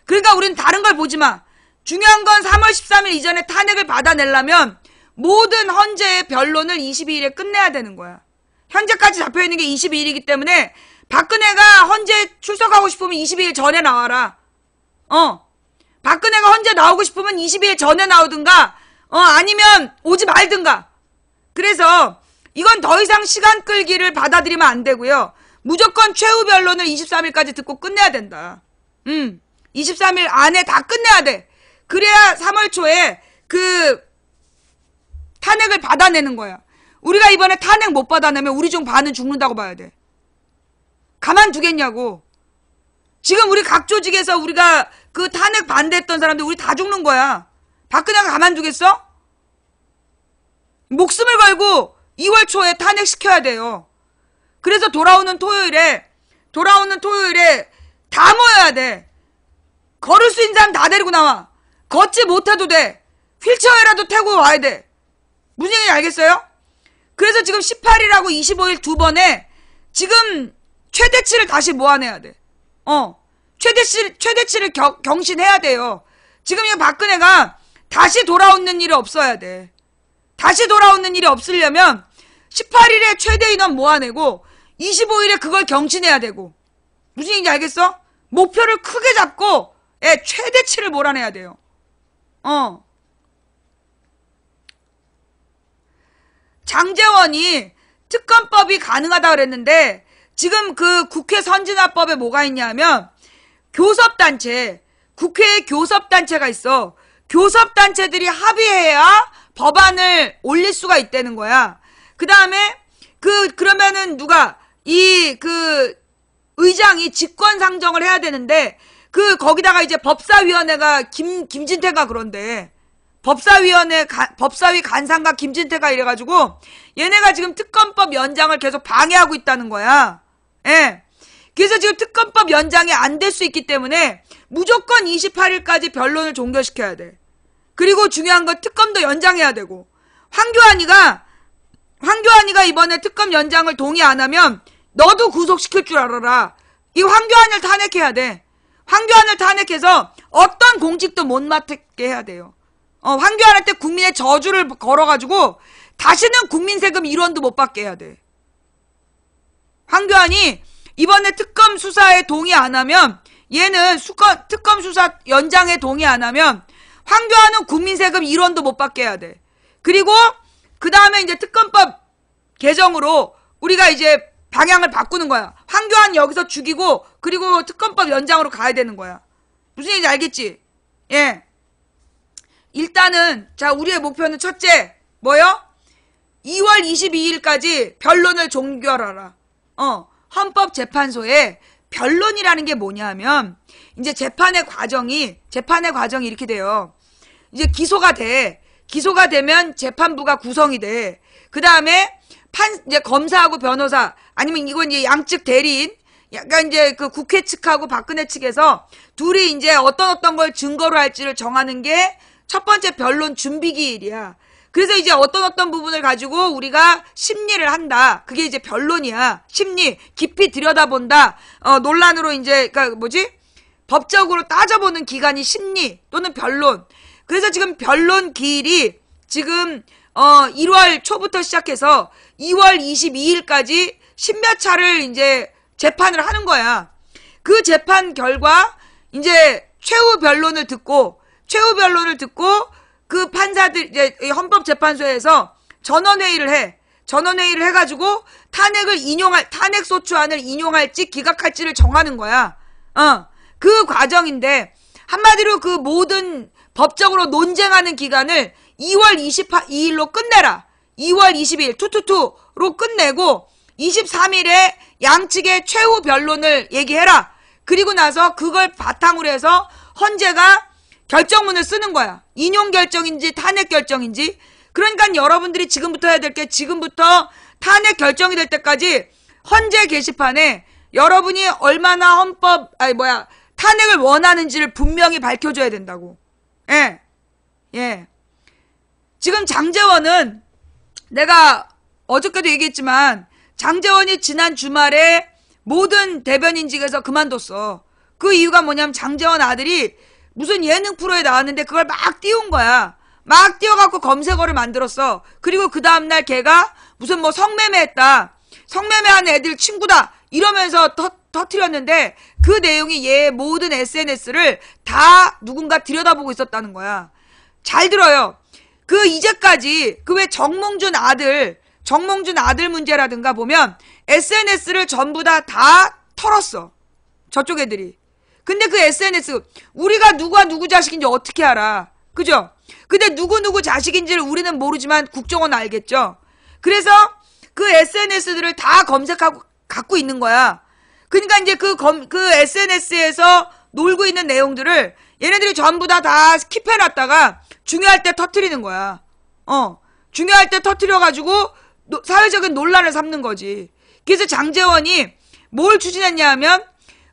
그러니까 우리는 다른 걸 보지 마. 중요한 건 3월 13일 이전에 탄핵을 받아내려면 모든 헌재의 변론을 22일에 끝내야 되는 거야. 현재까지 잡혀있는 게 22일이기 때문에 박근혜가 헌재 출석하고 싶으면 22일 전에 나와라. 박근혜가 헌재 나오고 싶으면 22일 전에 나오든가, 아니면 오지 말든가. 그래서 이건 더 이상 시간 끌기를 받아들이면 안 되고요. 무조건 최후 변론을 23일까지 듣고 끝내야 된다. 23일 안에 다 끝내야 돼. 그래야 3월 초에 그 탄핵을 받아내는 거야. 우리가 이번에 탄핵 못 받아내면 우리 중 반은 죽는다고 봐야 돼. 가만두겠냐고. 지금 우리 각 조직에서 우리가 그 탄핵 반대했던 사람들 우리 다 죽는 거야. 박근혜가 가만두겠어? 목숨을 걸고 2월 초에 탄핵시켜야 돼요. 그래서 돌아오는 토요일에 다 모여야 돼. 걸을 수 있는 사람 다 데리고 나와. 걷지 못해도 돼. 휠체어라도 태고 와야 돼. 무슨 얘기인지 알겠어요? 그래서 지금 18일하고 25일 두 번에 지금 최대치를 다시 모아내야 돼. 최대치를 경신해야 돼요. 지금 이 박근혜가 다시 돌아오는 일이 없어야 돼. 다시 돌아오는 일이 없으려면 18일에 최대 인원 모아내고 25일에 그걸 경신해야 되고. 무슨 얘기인지 알겠어? 목표를 크게 잡고 최대치를 몰아내야 돼요. 장제원이 특검법이 가능하다 그랬는데 지금 그 국회 선진화법에 뭐가 있냐면 교섭단체, 국회에 교섭단체가 있어. 교섭단체들이 합의해야 법안을 올릴 수가 있다는 거야. 그 다음에 그러면은 누가 의장이 직권상정을 해야 되는데 거기다가 이제 법사위원회가 김진태가 그런데 법사위 간상가 김진태가 이래가지고 얘네가 지금 특검법 연장을 계속 방해하고 있다는 거야. 예. 그래서 지금 특검법 연장이 안 될 수 있기 때문에 무조건 28일까지 변론을 종결시켜야 돼. 그리고 중요한 건 특검도 연장해야 되고. 황교안이가 이번에 특검 연장을 동의 안 하면 너도 구속시킬 줄 알아라. 이 황교안을 탄핵해야 돼. 황교안을 탄핵해서 어떤 공직도 못 맡게 해야 돼요. 황교안한테 국민의 저주를 걸어가지고 다시는 국민 세금 1원도 못 받게 해야 돼. 황교안이 이번에 특검 수사에 동의 안 하면 얘는 특검 수사 연장에 동의 안 하면 황교안은 국민 세금 1원도 못 받게 해야 돼. 그리고 그 다음에 이제 특검법 개정으로 우리가 이제 방향을 바꾸는 거야. 황교안 여기서 죽이고 그리고 특검법 연장으로 가야 되는 거야. 무슨 얘기인지 알겠지? 예. 일단은 자 우리의 목표는 첫째 뭐요? 2월 22일까지 변론을 종결하라. 헌법재판소에 변론이라는 게 뭐냐면 이제 재판의 과정이 이렇게 돼요. 이제 기소가 되면 재판부가 구성이 돼. 그 다음에 이제 검사하고 변호사 아니면 이건 이제 양측 대리인 약간 이제 그 국회 측하고 박근혜 측에서 둘이 이제 어떤 걸 증거로 할지를 정하는 게 첫 번째 변론 준비기일이야. 그래서 이제 어떤 부분을 가지고 우리가 심리를 한다. 그게 이제 변론이야. 심리, 깊이 들여다본다. 논란으로 이제, 법적으로 따져보는 기간이 심리 또는 변론. 그래서 지금 변론 기일이 지금, 1월 초부터 시작해서 2월 22일까지 십몇 차를 이제 재판을 하는 거야. 그 재판 결과 이제 최후 변론을 듣고 그 판사들 이제 헌법재판소에서 전원회의를 해가지고 탄핵소추안을 인용할지 기각할지를 정하는 거야. 그 과정인데 한마디로 그 모든 법적으로 논쟁하는 기간을 2월 22일로 끝내라. 2월 22일 투투투로 끝내고 23일에 양측의 최후 변론을 얘기해라. 그리고 나서 그걸 바탕으로 해서 헌재가 결정문을 쓰는 거야. 인용 결정인지 탄핵 결정인지. 그러니까 여러분들이 지금부터 해야 될 게 지금부터 탄핵 결정이 될 때까지 헌재 게시판에 여러분이 얼마나 탄핵을 원하는지를 분명히 밝혀줘야 된다고. 예. 지금 장제원은 내가 어저께도 얘기했지만 장제원이 지난 주말에 모든 대변인직에서 그만뒀어. 그 이유가 뭐냐면 장제원 아들이 무슨 예능 프로에 나왔는데 그걸 막 띄운 거야. 막 띄워갖고 검색어를 만들었어. 그리고 그 다음날 걔가 무슨 성매매했다. 성매매한 애들 친구다. 이러면서 터트렸는데 그 내용이 얘 모든 SNS를 다 누군가 들여다보고 있었다는 거야. 잘 들어요. 그 이제까지 그 왜 정몽준 아들 문제라든가 보면 SNS를 전부 다 털었어. 저쪽 애들이. 근데 그 SNS 우리가 누가 누구 자식인지 어떻게 알아? 그죠? 근데 누구 자식인지를 우리는 모르지만 국정원은 알겠죠? 그래서 그 SNS들을 다 검색하고 갖고 있는 거야. 그러니까 이제 그 SNS에서 놀고 있는 내용들을 얘네들이 전부 다 스킵해놨다가 중요할 때 터트리는 거야. 중요할 때 터트려가지고 사회적인 논란을 삼는 거지. 그래서 장제원이 뭘 추진했냐 하면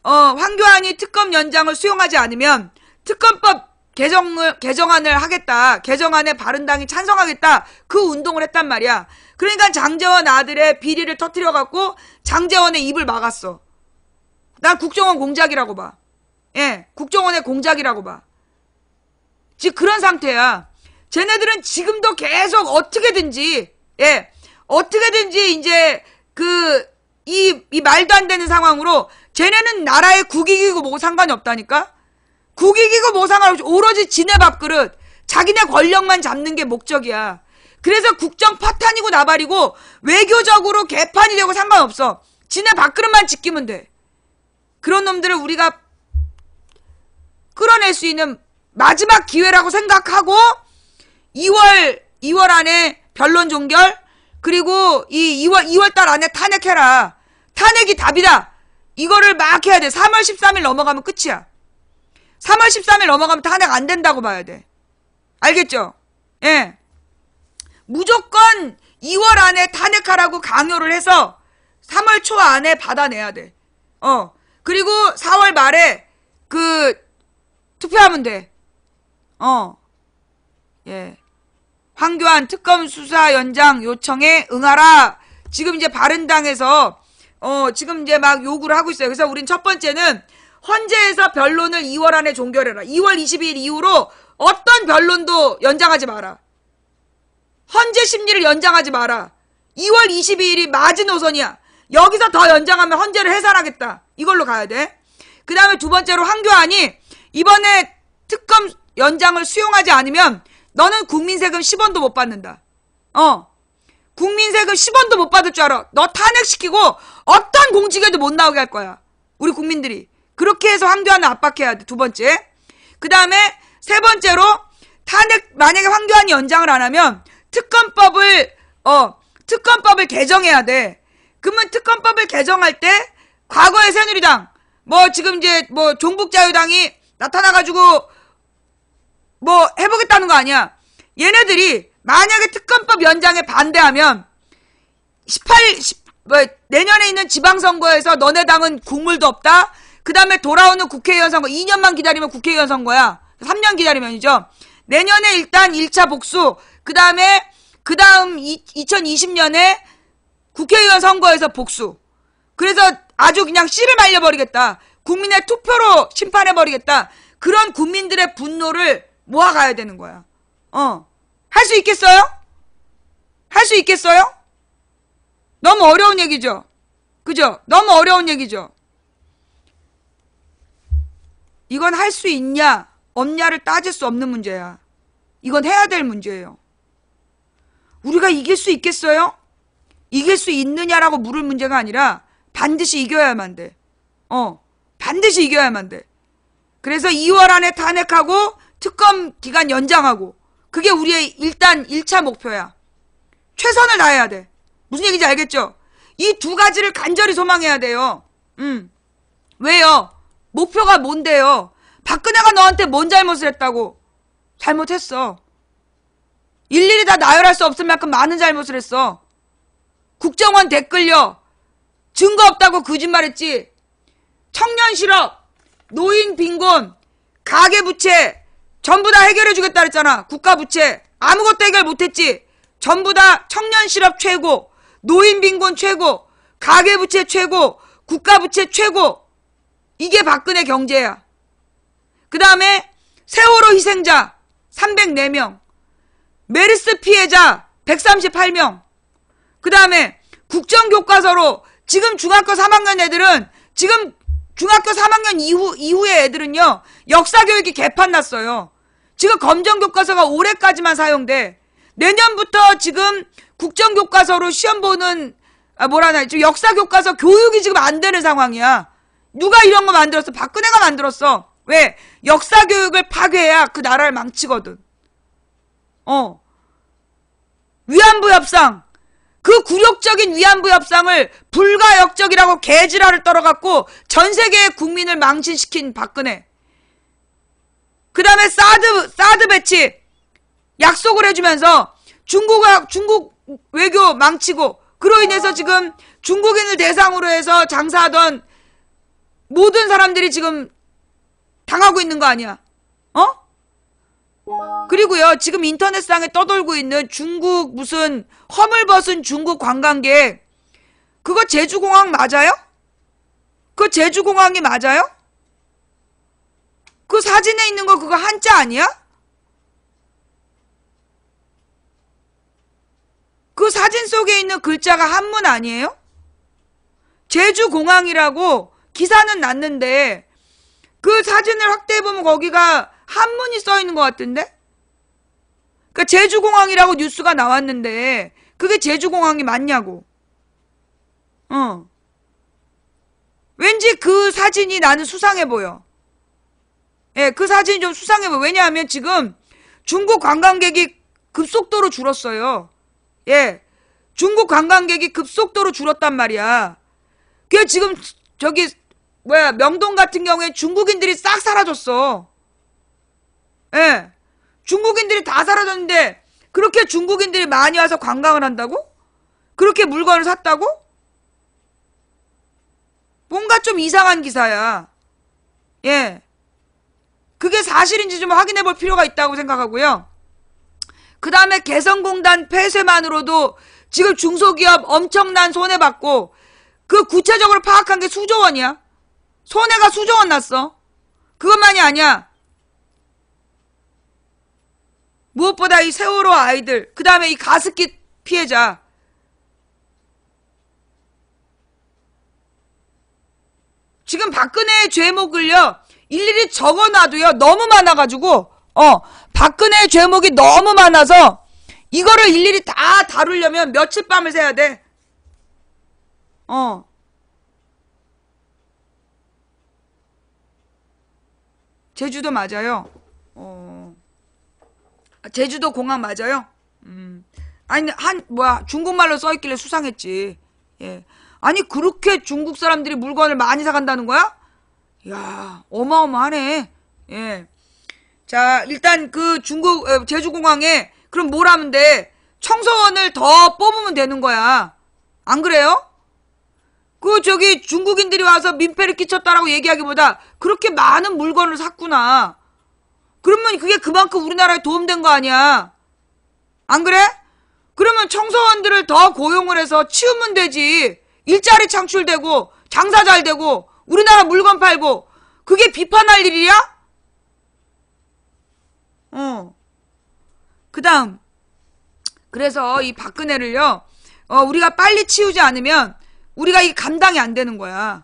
황교안이 특검 연장을 수용하지 않으면 특검법 개정안을 하겠다. 개정안에 바른당이 찬성하겠다. 그 운동을 했단 말이야. 그러니까 장제원 아들의 비리를 터뜨려갖고 장제원의 입을 막았어. 난 국정원 공작이라고 봐. 예, 국정원의 공작이라고 봐. 지금 그런 상태야. 쟤네들은 지금도 계속 어떻게든지 이제 이 말도 안 되는 상황으로 쟤네는 나라의 국익이고 뭐 상관이 없다니까? 국익이고 뭐 상관없이 오로지 지네 밥그릇, 자기네 권력만 잡는 게 목적이야. 그래서 국정 파탄이고 나발이고 외교적으로 개판이 되고 상관없어. 지네 밥그릇만 지키면 돼. 그런 놈들을 우리가 끌어낼 수 있는 마지막 기회라고 생각하고 2월 안에 변론 종결, 그리고 이 2월 달 안에 탄핵해라. 탄핵이 답이다. 이거를 막 해야 돼. 3월 13일 넘어가면 끝이야. 3월 13일 넘어가면 탄핵 안 된다고 봐야 돼. 알겠죠? 예. 무조건 2월 안에 탄핵하라고 강요를 해서 3월 초 안에 받아내야 돼. 그리고 4월 말에 투표하면 돼. 예. 황교안 특검 수사 연장 요청에 응하라. 지금 이제 바른당에서 지금 이제 막 요구를 하고 있어요. 그래서 우린 첫 번째는 헌재에서 변론을 2월 안에 종결해라. 2월 22일 이후로 어떤 변론도 연장하지 마라. 헌재 심리를 연장하지 마라. 2월 22일이 마지노선이야. 여기서 더 연장하면 헌재를 해산하겠다. 이걸로 가야 돼. 그 다음에 두 번째로 황교안이 이번에 특검 연장을 수용하지 않으면 너는 국민세금 10원도 못 받는다. 국민세금 10원도 못 받을 줄 알아. 너 탄핵시키고 어떤 공직에도 못 나오게 할 거야. 우리 국민들이. 그렇게 해서 황교안을 압박해야 돼. 두 번째. 그 다음에 세 번째로 만약에 황교안이 연장을 안 하면 특검법을 개정해야 돼. 그러면 특검법을 개정할 때 과거의 새누리당 지금 이제 종북자유당이 나타나가지고 해보겠다는 거 아니야. 얘네들이 만약에 특검법 연장에 반대하면 내년에 있는 지방선거에서 너네 당은 국물도 없다. 그 다음에 돌아오는 국회의원 선거 2년만 기다리면 국회의원 선거야. 3년 기다리면이죠. 내년에 일단 1차 복수, 그 다음 2020년에 국회의원 선거에서 복수. 그래서 아주 그냥 씨를 말려버리겠다. 국민의 투표로 심판해버리겠다. 그런 국민들의 분노를 모아가야 되는 거야. 할 수 있겠어요? 할 수 있겠어요? 너무 어려운 얘기죠? 그죠? 너무 어려운 얘기죠? 이건 할 수 있냐, 없냐를 따질 수 없는 문제야. 이건 해야 될 문제예요. 우리가 이길 수 있겠어요? 이길 수 있느냐라고 물을 문제가 아니라 반드시 이겨야만 돼. 반드시 이겨야만 돼. 그래서 2월 안에 탄핵하고 특검 기간 연장하고, 그게 우리의 일단 1차 목표야. 최선을 다해야 돼. 무슨 얘기인지 알겠죠? 이 두 가지를 간절히 소망해야 돼요. 왜요? 목표가 뭔데요? 박근혜가 너한테 뭔 잘못을 했다고? 잘못했어. 일일이 다 나열할 수 없을 만큼 많은 잘못을 했어. 국정원 댓글요. 증거 없다고 거짓말했지. 청년 실업, 노인 빈곤, 가계부채 전부 다 해결해주겠다 그랬잖아. 국가부채 아무것도 해결 못했지. 전부 다 청년 실업 최고, 노인 빈곤 최고, 가계부채 최고, 국가부채 최고. 이게 박근혜 경제야. 그 다음에 세월호 희생자 304명, 메르스 피해자 138명, 그 다음에 국정교과서로 지금 중학교 3학년 애들은, 지금 중학교 3학년 이후의 애들은요, 역사교육이 개판 났어요. 지금 검정교과서가 올해까지만 사용돼. 내년부터 지금 국정교과서로 시험 보는, 지금 역사교과서 교육이 지금 안 되는 상황이야. 누가 이런 거 만들었어? 박근혜가 만들었어. 왜? 역사교육을 파괴해야 그 나라를 망치거든. 위안부 협상. 그 굴욕적인 위안부 협상을 불가역적이라고 개지랄을 떨어갖고 전 세계의 국민을 망신시킨 박근혜. 그 다음에 사드 배치 약속을 해주면서 중국 외교 망치고, 그로 인해서 지금 중국인을 대상으로 해서 장사하던 모든 사람들이 지금 당하고 있는 거 아니야? 그리고요, 지금 인터넷상에 떠돌고 있는 중국 무슨 허물벗은 중국 관광객, 그거 제주공항 맞아요? 그거 제주공항이 맞아요? 그 사진에 있는 거 그거 한자 아니야? 그 사진 속에 있는 글자가 한문 아니에요? 제주공항이라고 기사는 났는데 그 사진을 확대해보면 거기가 한문이 써있는 것 같은데? 그러니까 제주공항이라고 뉴스가 나왔는데 그게 제주공항이 맞냐고. 왠지 그 사진이 나는 수상해 보여. 예, 그 사진이 좀 수상해 보여. 왜냐하면 지금 중국 관광객이 급속도로 줄었어요. 예, 중국 관광객이 급속도로 줄었단 말이야. 그게 지금 저기 명동 같은 경우에 중국인들이 싹 사라졌어. 예, 중국인들이 다 사라졌는데 그렇게 중국인들이 많이 와서 관광을 한다고? 그렇게 물건을 샀다고? 뭔가 좀 이상한 기사야. 예, 그게 사실인지 좀 확인해 볼 필요가 있다고 생각하고요. 그 다음에 개성공단 폐쇄만으로도 지금 중소기업 엄청난 손해받고, 그 구체적으로 파악한 게 수조 원이야. 손해가 수조 원 났어. 그것만이 아니야. 무엇보다 이 세월호 아이들, 그 다음에 이 가습기 피해자, 지금 박근혜의 죄목을요 일일이 적어놔도요 너무 많아가지고 박근혜의 죄목이 너무 많아서 이거를 일일이 다 다루려면 며칠 밤을 새야 돼. 제주도 맞아요. 제주도 공항 맞아요? 아니, 중국말로 써있길래 수상했지. 예. 아니, 그렇게 중국 사람들이 물건을 많이 사간다는 거야? 이야, 어마어마하네. 예. 자, 일단 그 제주공항에, 그럼 뭘 하면 돼? 청소원을 더 뽑으면 되는 거야. 안 그래요? 중국인들이 와서 민폐를 끼쳤다라고 얘기하기보다 그렇게 많은 물건을 샀구나. 그러면 그게 그만큼 우리나라에 도움된 거 아니야. 안 그래? 그러면 청소원들을 더 고용을 해서 치우면 되지. 일자리 창출되고 장사 잘 되고 우리나라 물건 팔고, 그게 비판할 일이야? 그 다음, 그래서 이 박근혜를요 우리가 빨리 치우지 않으면 우리가 이게 감당이 안 되는 거야.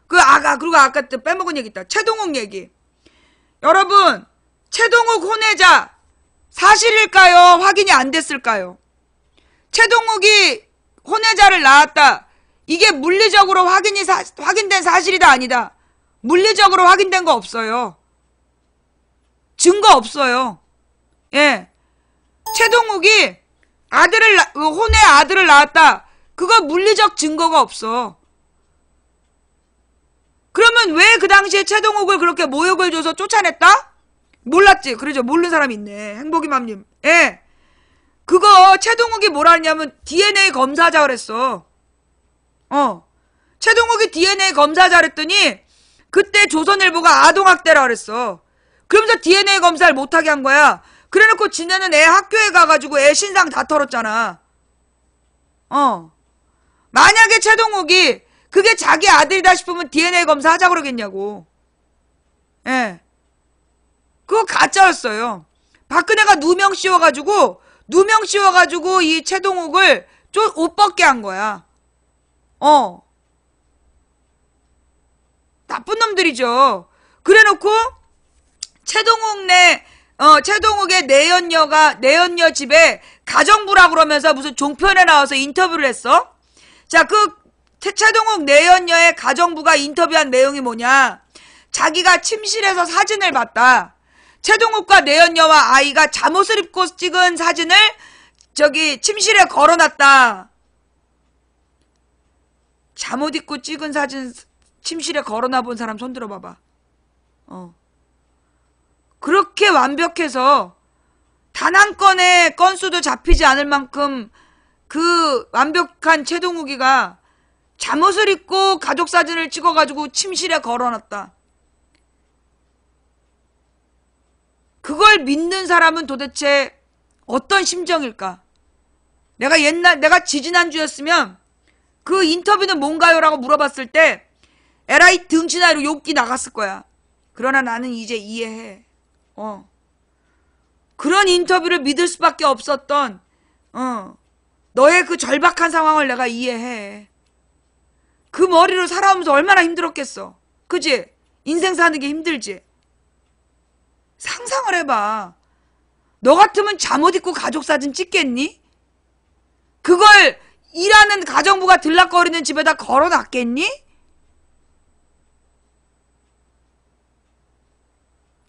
그리고 아까 또 빼먹은 얘기 있다. 최동욱 얘기. 여러분, 최동욱 혼외자 사실일까요? 확인이 안 됐을까요? 최동욱이 혼외자를 낳았다. 이게 물리적으로 확인된 사실이다 아니다. 물리적으로 확인된 거 없어요. 증거 없어요. 예. 최동욱이 혼외 아들을 낳았다. 그거 물리적 증거가 없어. 그러면 왜 그 당시에 최동욱을 그렇게 모욕을 줘서 쫓아냈다? 몰랐지. 그러죠. 모르는 사람이 있네. 행복이맘님. 예. 그거 최동욱이 뭐라 했냐면 DNA 검사자 그랬어. 최동욱이 DNA 검사자 그랬더니 그때 조선일보가 아동학대라 그랬어. 그러면서 DNA 검사를 못하게 한 거야. 그래놓고 지네는 애 학교에 가가지고 애 신상 다 털었잖아. 만약에 최동욱이 그게 자기 아들이다 싶으면 DNA 검사 하자 그러겠냐고. 예. 그거 가짜였어요. 박근혜가 누명 씌워가지고 이 최동욱을 옷 벗게 한 거야. 어. 나쁜 놈들이죠. 그래놓고 최동욱의 내연녀 집에 가정부라 그러면서 무슨 종편에 나와서 인터뷰를 했어? 자, 최동욱 내연녀의 가정부가 인터뷰한 내용이 뭐냐? 자기가 침실에서 사진을 봤다. 최동욱과 내연녀와 아이가 잠옷을 입고 찍은 사진을 침실에 걸어놨다. 잠옷 입고 찍은 사진 침실에 걸어놔 본 사람 손 들어봐봐. 그렇게 완벽해서 단 한 건의 건수도 잡히지 않을 만큼 그 완벽한 최동욱이가 잠옷을 입고 가족 사진을 찍어가지고 침실에 걸어놨다. 그걸 믿는 사람은 도대체 어떤 심정일까? 내가 지지난주였으면 그 인터뷰는 뭔가요? 라고 물어봤을 때 에라이 등신아 이러고 욕기 나갔을 거야. 그러나 나는 이제 이해해. 그런 인터뷰를 믿을 수밖에 없었던 너의 그 절박한 상황을 내가 이해해. 그 머리로 살아오면서 얼마나 힘들었겠어. 그지? 인생 사는 게 힘들지. 상상을 해봐. 너 같으면 잠옷 입고 가족 사진 찍겠니? 그걸 일하는 가정부가 들락거리는 집에다 걸어놨겠니?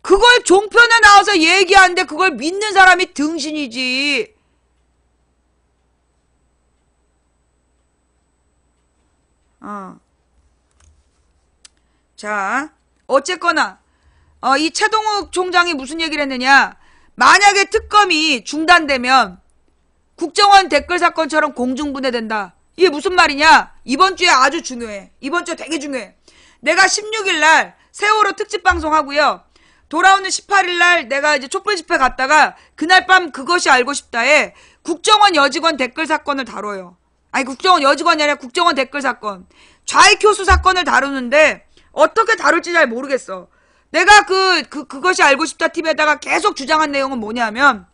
그걸 종편에 나와서 얘기하는데 그걸 믿는 사람이 등신이지. 자, 어쨌거나 이 최동욱 총장이 무슨 얘기를 했느냐? 만약에 특검이 중단되면 국정원 댓글 사건처럼 공중분해된다. 이게 무슨 말이냐? 이번 주에 아주 중요해. 이번 주에 되게 중요해. 내가 16일 날 세월호 특집 방송하고요. 돌아오는 18일 날 내가 이제 촛불 집회 갔다가 그날 밤 그것이 알고 싶다에 국정원 여직원 댓글 사건을 다뤄요. 아니, 국정원 여직원이 아니라 국정원 댓글 사건. 좌익교수 사건을 다루는데 어떻게 다룰지 잘 모르겠어. 내가 그것이 알고 싶다 TV에다가 계속 주장한 내용은 뭐냐면,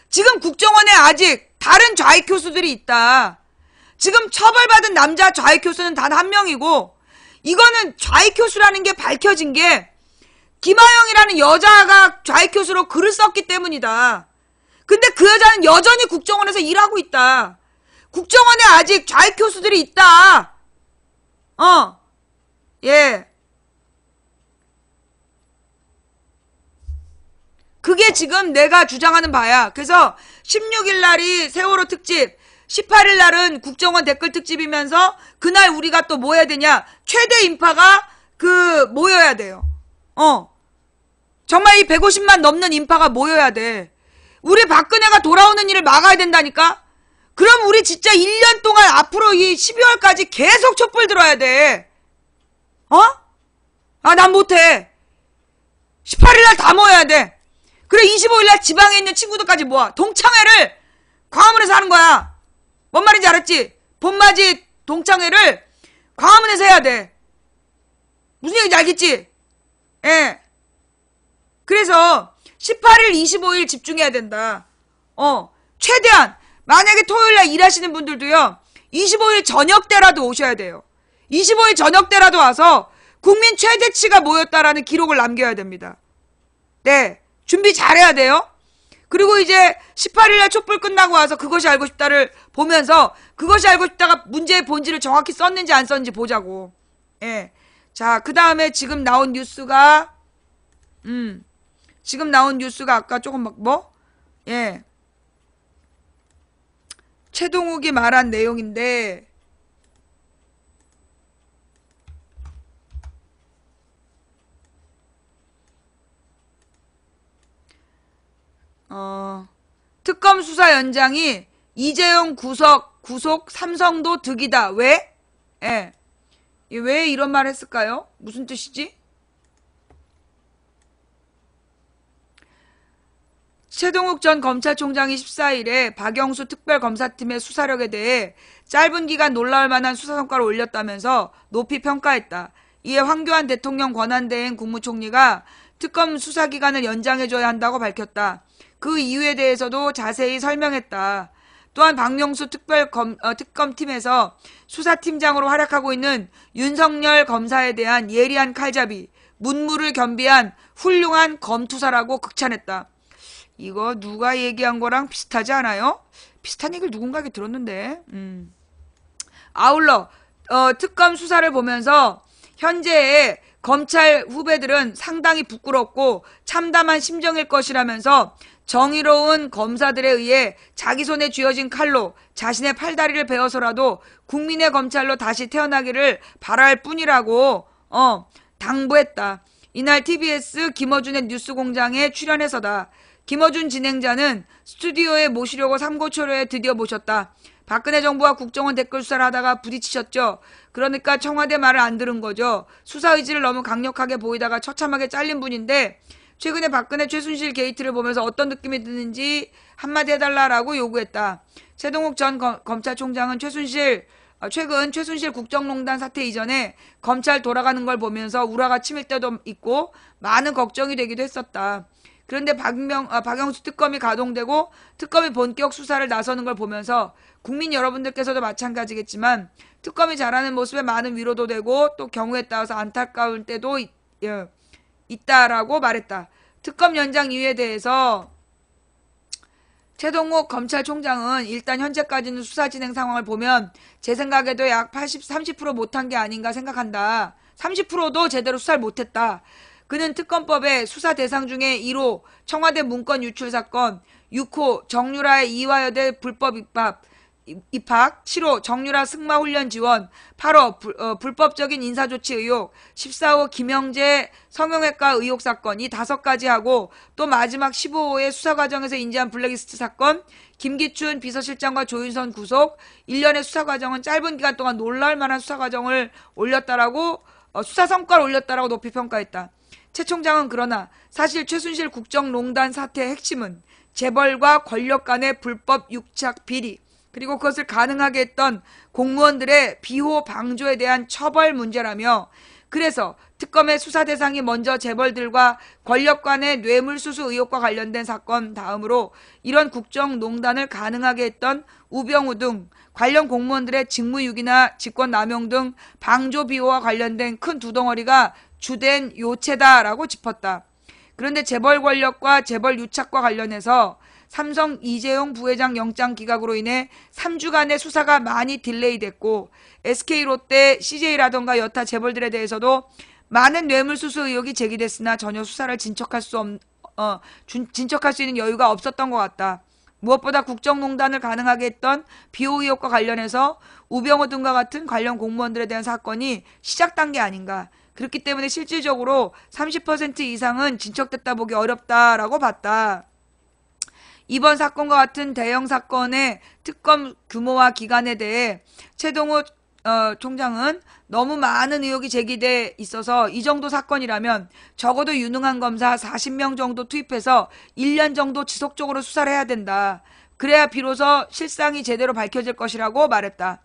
지금 국정원에 아직 다른 좌익 교수들이 있다. 지금 처벌받은 남자 좌익 교수는 단 한 명이고, 이거는 좌익 교수라는 게 밝혀진 게 김하영이라는 여자가 좌익 교수로 글을 썼기 때문이다. 근데 그 여자는 여전히 국정원에서 일하고 있다. 국정원에 아직 좌익 교수들이 있다. 예. 그게 지금 내가 주장하는 바야. 그래서 16일 날이 세월호 특집, 18일 날은 국정원 댓글 특집이면서 그날 우리가 또 뭐 해야 되냐? 최대 인파가 모여야 돼요. 정말 이 150만 넘는 인파가 모여야 돼. 우리 박근혜가 돌아오는 일을 막아야 된다니까? 그럼 우리 진짜 1년 동안 앞으로 이 12월까지 계속 촛불 들어야 돼. 난 못해. 18일 날 다 모여야 돼. 그래, 25일 날 지방에 있는 친구들까지 모아. 동창회를 광화문에서 하는 거야. 뭔 말인지 알았지? 봄맞이 동창회를 광화문에서 해야 돼. 무슨 얘기인지 알겠지? 예. 그래서 18일, 25일 집중해야 된다. 최대한 만약에 토요일 날 일하시는 분들도요. 25일 저녁 때라도 오셔야 돼요. 25일 저녁 때라도 와서 국민 최대치가 모였다라는 기록을 남겨야 됩니다. 네. 준비 잘해야 돼요. 그리고 이제 18일날 촛불 끝나고 와서 그것이 알고 싶다를 보면서 그것이 알고 싶다가 문제의 본질을 정확히 썼는지 안 썼는지 보자고. 예. 자, 그 다음에 지금 나온 뉴스가 아까 조금 예. 최동욱이 말한 내용인데, 특검 수사 연장이 이재용 구속 삼성도 득이다. 왜? 예. 왜 이런 말 했을까요? 무슨 뜻이지? 최동욱 전 검찰총장이 14일에 박영수 특별검사팀의 수사력에 대해 짧은 기간 놀라울 만한 수사 성과를 올렸다면서 높이 평가했다. 이에 황교안 대통령 권한대행 국무총리가 특검 수사 기간을 연장해줘야 한다고 밝혔다. 그 이유에 대해서도 자세히 설명했다. 또한 박명수 특검팀에서 수사팀장으로 활약하고 있는 윤석열 검사에 대한 예리한 칼잡이, 문무를 겸비한 훌륭한 검투사라고 극찬했다. 이거 누가 얘기한 거랑 비슷하지 않아요? 비슷한 얘기를 누군가에게 들었는데. 아울러 특검 수사를 보면서 현재의 검찰 후배들은 상당히 부끄럽고 참담한 심정일 것이라면서 정의로운 검사들에 의해 자기 손에 쥐어진 칼로 자신의 팔다리를 베어서라도 국민의 검찰로 다시 태어나기를 바랄 뿐이라고 당부했다. 이날 TBS 김어준의 뉴스공장에 출연해서다. 김어준 진행자는 스튜디오에 모시려고 삼고초려에 드디어 모셨다. 박근혜 정부와 국정원 댓글 수사를 하다가 부딪히셨죠. 그러니까 청와대 말을 안 들은 거죠. 수사 의지를 너무 강력하게 보이다가 처참하게 잘린 분인데 최근에 박근혜 최순실 게이트를 보면서 어떤 느낌이 드는지 한마디 해달라라고 요구했다. 최동욱 전 검찰총장은 최근 최순실 국정농단 사태 이전에 검찰 돌아가는 걸 보면서 우라가 치밀 때도 있고 많은 걱정이 되기도 했었다. 그런데 박영수 특검이 가동되고 특검이 본격 수사를 나서는 걸 보면서 국민 여러분들께서도 마찬가지겠지만 특검이 잘하는 모습에 많은 위로도 되고 또 경우에 따라서 안타까울 때도 있다라고 말했다. 특검 연장 이유에 대해서 최동욱 검찰총장은 일단 현재까지는 수사 진행 상황을 보면 제 생각에도 약 30% 못한 게 아닌가 생각한다. 30%도 제대로 수사를 못했다. 그는 특검법의 수사 대상 중에 1호 청와대 문건 유출 사건, 6호 정유라의 이화여대 불법 입학, 7호 정유라 승마훈련 지원, 8호 불법적인 인사조치 의혹, 14호 김영재 성형외과 의혹 사건, 이 5가지 하고 또 마지막 15호의 수사 과정에서 인지한 블랙리스트 사건, 김기춘 비서실장과 조윤선 구속, 1년의 수사 과정은 짧은 기간 동안 놀랄 만한 수사 과정을 올렸다라고 수사 성과를 올렸다라고 높이 평가했다. 최 총장은 그러나 사실 최순실 국정농단 사태의 핵심은 재벌과 권력 간의 불법 유착 비리, 그리고 그것을 가능하게 했던 공무원들의 비호 방조에 대한 처벌 문제라며, 그래서 특검의 수사 대상이 먼저 재벌들과 권력 간의 뇌물수수 의혹과 관련된 사건 다음으로 이런 국정농단을 가능하게 했던 우병우 등 관련 공무원들의 직무유기나 직권남용 등 방조 비호와 관련된 큰 두 덩어리가 주된 요체다라고 짚었다. 그런데 재벌 권력과 재벌 유착과 관련해서 삼성 이재용 부회장 영장 기각으로 인해 3주간의 수사가 많이 딜레이됐고 SK롯데, CJ라던가 여타 재벌들에 대해서도 많은 뇌물수수 의혹이 제기됐으나 전혀 수사를 진척할 수 있는 여유가 없었던 것 같다. 무엇보다 국정농단을 가능하게 했던 비호 의혹과 관련해서 우병우 등과 같은 관련 공무원들에 대한 사건이 시작단 게 아닌가. 그렇기 때문에 실질적으로 30% 이상은 진척됐다 보기 어렵다라고 봤다. 이번 사건과 같은 대형 사건의 특검 규모와 기간에 대해 최동욱 총장은 너무 많은 의혹이 제기돼 있어서 이 정도 사건이라면 적어도 유능한 검사 40명 정도 투입해서 1년 정도 지속적으로 수사를 해야 된다. 그래야 비로소 실상이 제대로 밝혀질 것이라고 말했다.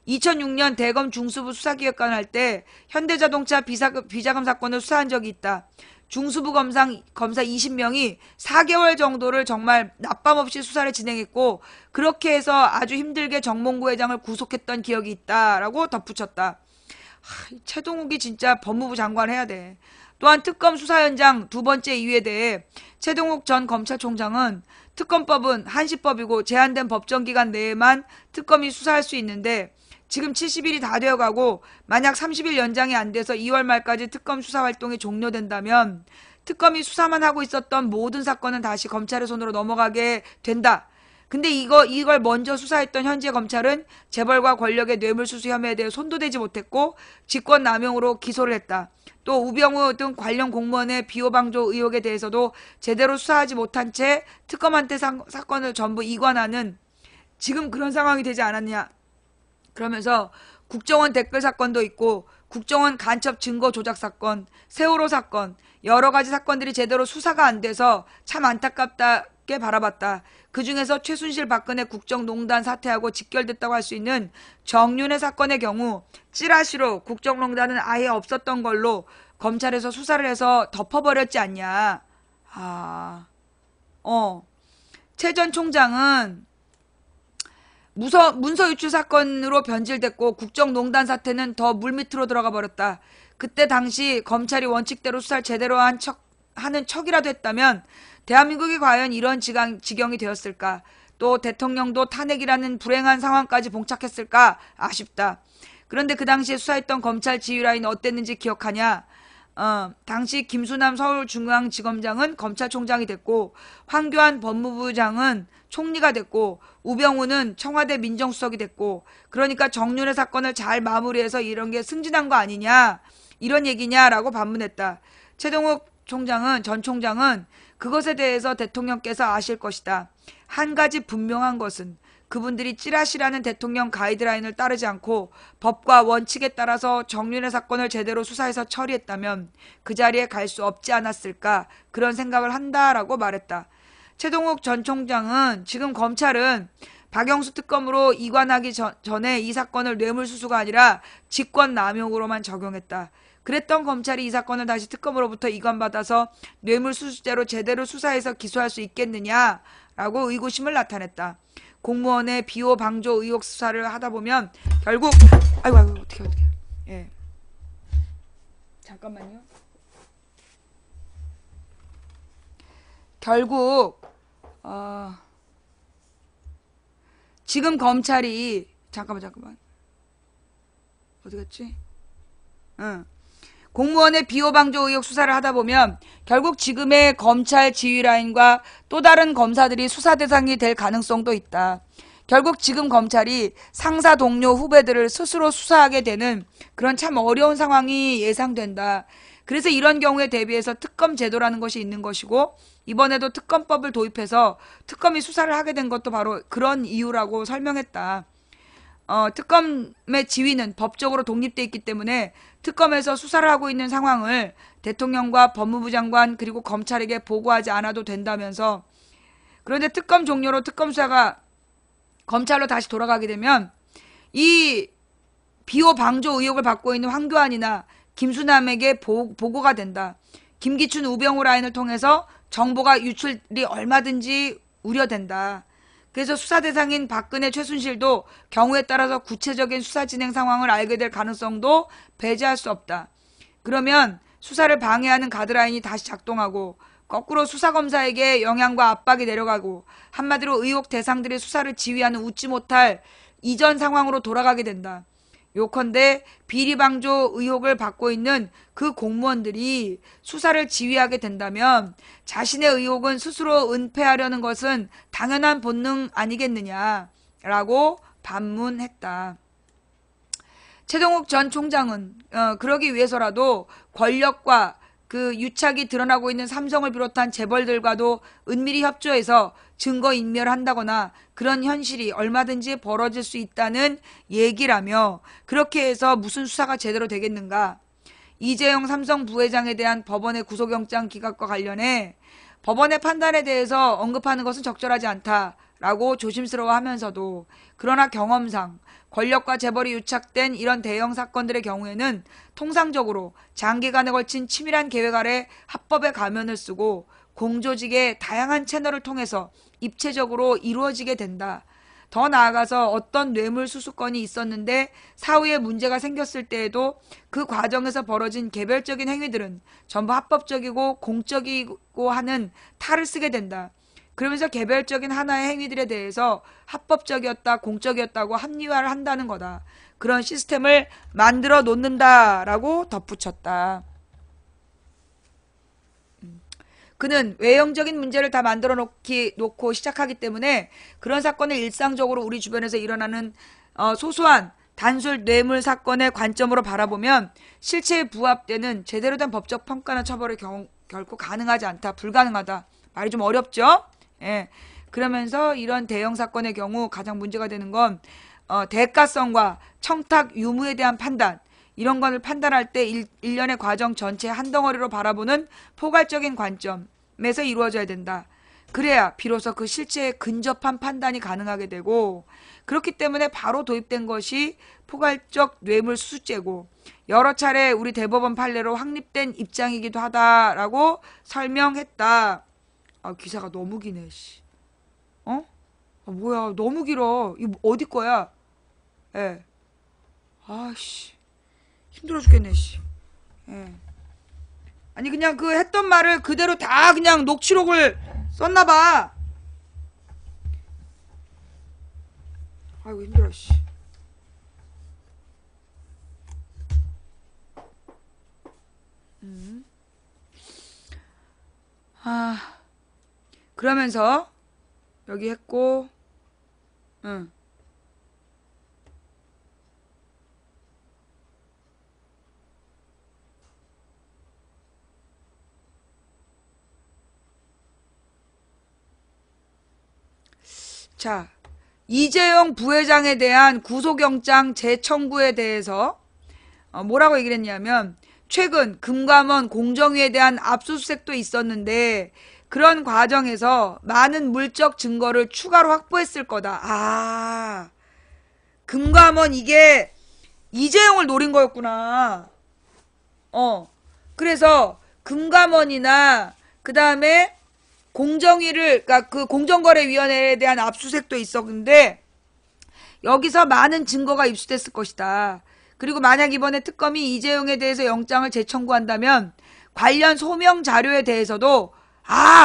2006년 대검 중수부 수사기획관 할 때 현대자동차 비자금 사건을 수사한 적이 있다. 중수부 검사 20명이 4개월 정도를 정말 낮밤 없이 수사를 진행했고 그렇게 해서 아주 힘들게 정몽구 회장을 구속했던 기억이 있다라고 덧붙였다. 최동욱이 진짜 법무부 장관 해야 돼. 또한 특검 수사 현장 두 번째 이유에 대해 최동욱 전 검찰총장은 특검법은 한시법이고 제한된 법정 기간 내에만 특검이 수사할 수 있는데 지금 70일이 다 되어가고 만약 30일 연장이 안 돼서 2월 말까지 특검 수사 활동이 종료된다면 특검이 수사만 하고 있었던 모든 사건은 다시 검찰의 손으로 넘어가게 된다. 근데 이걸 먼저 수사했던 현재 검찰은 재벌과 권력의 뇌물수수 혐의에 대해 손도 대지 못했고 직권남용으로 기소를 했다. 또 우병우 등 관련 공무원의 비호방조 의혹에 대해서도 제대로 수사하지 못한 채 특검한테 사건을 전부 이관하는 지금 그런 상황이 되지 않았냐. 그러면서 국정원 댓글 사건도 있고 국정원 간첩 증거 조작 사건, 세월호 사건, 여러 가지 사건들이 제대로 수사가 안 돼서 참 안타깝게 바라봤다. 그중에서 최순실 박근혜 국정농단 사태하고 직결됐다고 할 수 있는 정윤회 사건의 경우 찌라시로 국정농단은 아예 없었던 걸로 검찰에서 수사를 해서 덮어버렸지 않냐. 최 전 총장은 문서 유출 사건으로 변질됐고 국정농단 사태는 더 물밑으로 들어가 버렸다. 그때 당시 검찰이 원칙대로 수사를 제대로 하는 척이라도 했다면 대한민국이 과연 이런 지경이 되었을까? 또 대통령도 탄핵이라는 불행한 상황까지 봉착했을까? 아쉽다. 그런데 그 당시에 수사했던 검찰 지휘라인 어땠는지 기억하냐? 당시 김수남 서울중앙지검장은 검찰총장이 됐고 황교안 법무부장은 총리가 됐고 우병우는 청와대 민정수석이 됐고 그러니까 정윤회 사건을 잘 마무리해서 이런 게 승진한 거 아니냐 이런 얘기냐라고 반문했다. 최동욱 전 총장은 그것에 대해서 대통령께서 아실 것이다. 한 가지 분명한 것은 그분들이 찌라시라는 대통령 가이드라인을 따르지 않고 법과 원칙에 따라서 정윤회 사건을 제대로 수사해서 처리했다면 그 자리에 갈 수 없지 않았을까 그런 생각을 한다라고 말했다. 최동욱 전 총장은 지금 검찰은 박영수 특검으로 이관하기 전에 이 사건을 뇌물수수가 아니라 직권남용으로만 적용했다. 그랬던 검찰이 이 사건을 다시 특검으로부터 이관받아서 뇌물수수죄로 제대로 수사해서 기소할 수 있겠느냐라고 의구심을 나타냈다. 공무원의 비호 방조 의혹 수사를 하다 보면 결국 아이고 어떻게 예 잠깐만요. 결국 지금 검찰이 잠깐만 어디 갔지? 공무원의 비호 방조 의혹 수사를 하다 보면 결국 지금의 검찰 지휘라인과 또 다른 검사들이 수사 대상이 될 가능성도 있다. 결국 지금 검찰이 상사 동료 후배들을 스스로 수사하게 되는 그런 참 어려운 상황이 예상된다. 그래서 이런 경우에 대비해서 특검 제도라는 것이 있는 것이고 이번에도 특검법을 도입해서 특검이 수사를 하게 된 것도 바로 그런 이유라고 설명했다. 특검의 지위는 법적으로 독립돼 있기 때문에 특검에서 수사를 하고 있는 상황을 대통령과 법무부 장관 그리고 검찰에게 보고하지 않아도 된다면서 그런데 특검 종료로 특검 수사가 검찰로 다시 돌아가게 되면 이 비호 방조 의혹을 받고 있는 황교안이나 김수남에게 보고가 된다. 김기춘 우병우 라인을 통해서 정보가 유출이 얼마든지 우려된다. 그래서 수사 대상인 박근혜 최순실도 경우에 따라서 구체적인 수사 진행 상황을 알게 될 가능성도 배제할 수 없다. 그러면 수사를 방해하는 가드라인이 다시 작동하고 거꾸로 수사검사에게 영향과 압박이 내려가고 한마디로 의혹 대상들의 수사를 지휘하는 웃지 못할 이전 상황으로 돌아가게 된다. 요컨대 비리방조 의혹을 받고 있는 그 공무원들이 수사를 지휘하게 된다면 자신의 의혹은 스스로 은폐하려는 것은 당연한 본능 아니겠느냐라고 반문했다. 최동욱 전 총장은 그러기 위해서라도 권력과 그 유착이 드러나고 있는 삼성을 비롯한 재벌들과도 은밀히 협조해서 증거인멸한다거나 그런 현실이 얼마든지 벌어질 수 있다는 얘기라며 그렇게 해서 무슨 수사가 제대로 되겠는가. 이재용 삼성 부회장에 대한 법원의 구속영장 기각과 관련해 법원의 판단에 대해서 언급하는 것은 적절하지 않다라고 조심스러워하면서도 그러나 경험상 권력과 재벌이 유착된 이런 대형 사건들의 경우에는 통상적으로 장기간에 걸친 치밀한 계획 아래 합법의 가면을 쓰고 공조직의 다양한 채널을 통해서 입체적으로 이루어지게 된다. 더 나아가서 어떤 뇌물수수건이 있었는데 사후에 문제가 생겼을 때에도 그 과정에서 벌어진 개별적인 행위들은 전부 합법적이고 공적이고 하는 탈을 쓰게 된다. 그러면서 개별적인 하나의 행위들에 대해서 합법적이었다, 공적이었다고 합리화를 한다는 거다. 그런 시스템을 만들어 놓는다라고 덧붙였다. 그는 외형적인 문제를 다 만들어 놓고 시작하기 때문에 그런 사건을 일상적으로 우리 주변에서 일어나는 소소한 단술 뇌물 사건의 관점으로 바라보면 실체에 부합되는 제대로 된 법적 평가나 처벌이 결코 가능하지 않다. 불가능하다. 말이 좀 어렵죠? 예. 그러면서 이런 대형 사건의 경우 가장 문제가 되는 건 대가성과 청탁 유무에 대한 판단, 이런 것을 판단할 때 일련의 과정 전체 한 덩어리로 바라보는 포괄적인 관점에서 이루어져야 된다. 그래야 비로소 그 실체에 근접한 판단이 가능하게 되고, 그렇기 때문에 바로 도입된 것이 포괄적 뇌물수수죄고 여러 차례 우리 대법원 판례로 확립된 입장이기도 하다라고 설명했다. 기사가 너무 기네. 뭐야, 너무 길어. 이거 어디 거야? 예. 아씨, 힘들어 죽겠네, 씨. 예. 아니, 그냥 그 했던 말을 그대로 다 그냥 녹취록을 썼나봐. 아이고, 힘들어, 씨. 아, 그러면서, 여기 했고, 응. 자, 이재용 부회장에 대한 구속영장 재청구에 대해서 뭐라고 얘기를 했냐면, 최근 금감원 공정위에 대한 압수수색도 있었는데 그런 과정에서 많은 물적 증거를 추가로 확보했을 거다. 아, 금감원 이게 이재용을 노린 거였구나. 그래서 금감원이나 그 다음에 공정위를, 그러니까 그 공정거래위원회에 대한 압수수색도 있었는데 여기서 많은 증거가 입수됐을 것이다. 그리고 만약 이번에 특검이 이재용에 대해서 영장을 재청구한다면 관련 소명 자료에 대해서도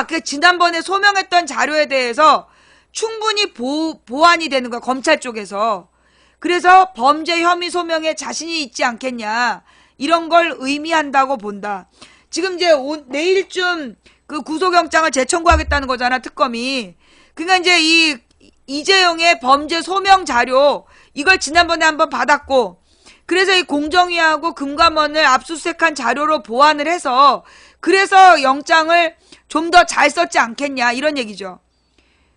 그 지난번에 소명했던 자료에 대해서 충분히 보완이 되는 거야, 검찰 쪽에서. 그래서 범죄 혐의 소명에 자신이 있지 않겠냐, 이런 걸 의미한다고 본다. 지금 이제 내일쯤 그 구속영장을 재청구하겠다는 거잖아, 특검이. 그러니까 이제 이재용의 범죄 소명 자료, 이걸 지난번에 한번 받았고, 그래서 이 공정위하고 금감원을 압수수색한 자료로 보완을 해서 그래서 영장을 좀 더 잘 썼지 않겠냐, 이런 얘기죠.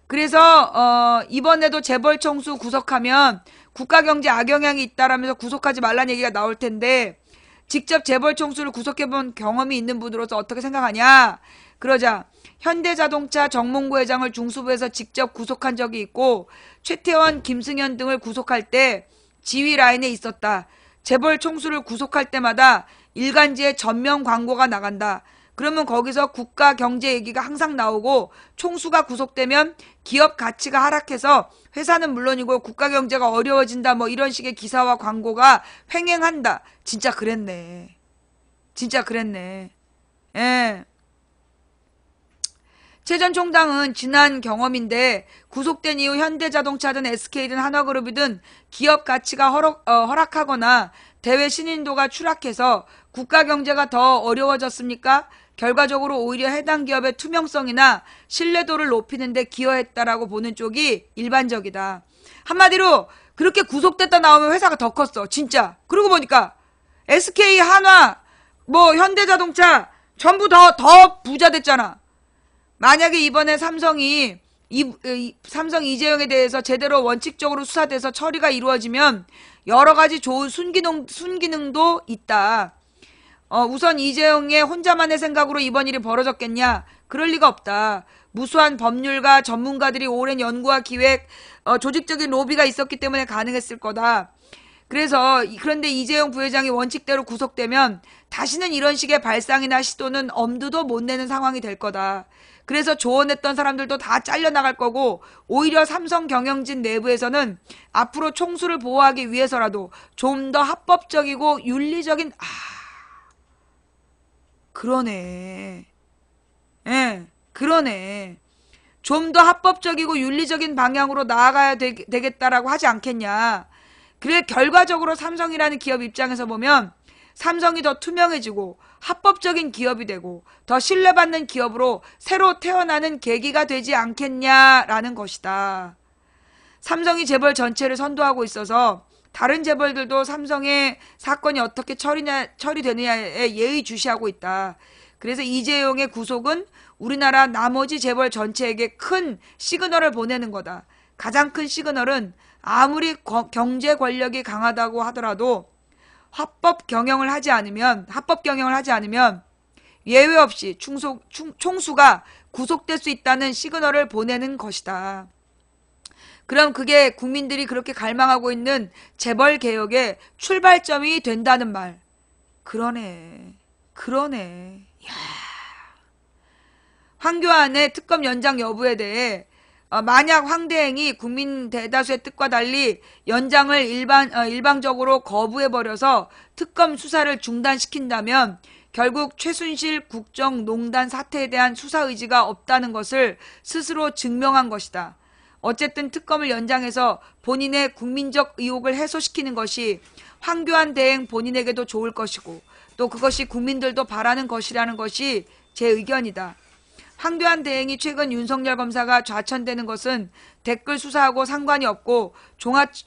그래서 이번에도 재벌 총수 구속하면 국가경제 악영향이 있다라면서 구속하지 말라는 얘기가 나올 텐데, 직접 재벌 총수를 구속해본 경험이 있는 분으로서 어떻게 생각하냐, 그러자 현대자동차 정몽구 회장을 중수부에서 직접 구속한 적이 있고 최태원, 김승현 등을 구속할 때 지휘 라인에 있었다. 재벌 총수를 구속할 때마다 일간지에 전면 광고가 나간다. 그러면 거기서 국가 경제 얘기가 항상 나오고, 총수가 구속되면 기업 가치가 하락해서 회사는 물론이고 국가 경제가 어려워진다, 뭐 이런 식의 기사와 광고가 횡행한다. 진짜 그랬네. 진짜 그랬네. 예. 최 전 총장은 지난 경험인데 구속된 이후 현대자동차든 SK든 한화그룹이든 기업 가치가 허락하거나 대외 신인도가 추락해서 국가 경제가 더 어려워졌습니까? 결과적으로 오히려 해당 기업의 투명성이나 신뢰도를 높이는 데 기여했다라고 보는 쪽이 일반적이다. 한마디로 그렇게 구속됐다 나오면 회사가 더 컸어, 진짜. 그러고 보니까 SK, 한화, 뭐 현대자동차 전부 더 부자 됐잖아. 만약에 이번에 삼성이 삼성 이재용에 대해서 제대로 원칙적으로 수사돼서 처리가 이루어지면 여러 가지 좋은 순기능도 있다. 우선 이재용의 혼자만의 생각으로 이번 일이 벌어졌겠냐? 그럴 리가 없다. 무수한 법률가 전문가들이 오랜 연구와 기획, 조직적인 로비가 있었기 때문에 가능했을 거다. 그런데 이재용 부회장이 원칙대로 구속되면 다시는 이런 식의 발상이나 시도는 엄두도 못 내는 상황이 될 거다. 그래서 조언했던 사람들도 다 잘려나갈 거고, 오히려 삼성 경영진 내부에서는 앞으로 총수를 보호하기 위해서라도 좀 더 합법적이고 윤리적인, 그러네. 예, 그러네. 좀 더 합법적이고 윤리적인 방향으로 나아가야 되겠다라고 하지 않겠냐. 그래, 결과적으로 삼성이라는 기업 입장에서 보면 삼성이 더 투명해지고 합법적인 기업이 되고 더 신뢰받는 기업으로 새로 태어나는 계기가 되지 않겠냐라는 것이다. 삼성이 재벌 전체를 선도하고 있어서 다른 재벌들도 삼성의 사건이 어떻게 처리되느냐에 예의주시하고 있다. 그래서 이재용의 구속은 우리나라 나머지 재벌 전체에게 큰 시그널을 보내는 거다. 가장 큰 시그널은 아무리 경제 권력이 강하다고 하더라도 합법 경영을 하지 않으면 예외 없이 총수가 구속될 수 있다는 시그널을 보내는 것이다. 그럼 그게 국민들이 그렇게 갈망하고 있는 재벌 개혁의 출발점이 된다는 말. 그러네. 야. 황교안의 특검 연장 여부에 대해 만약 황대행이 국민 대다수의 뜻과 달리 연장을 일방적으로 거부해버려서 특검 수사를 중단시킨다면 결국 최순실 국정농단 사태에 대한 수사 의지가 없다는 것을 스스로 증명한 것이다. 어쨌든 특검을 연장해서 본인의 국민적 의혹을 해소시키는 것이 황교안 대행 본인에게도 좋을 것이고 또 그것이 국민들도 바라는 것이라는 것이 제 의견이다. 황교안 대행이 최근 윤석열 검사가 좌천되는 것은 댓글 수사하고 상관이 없고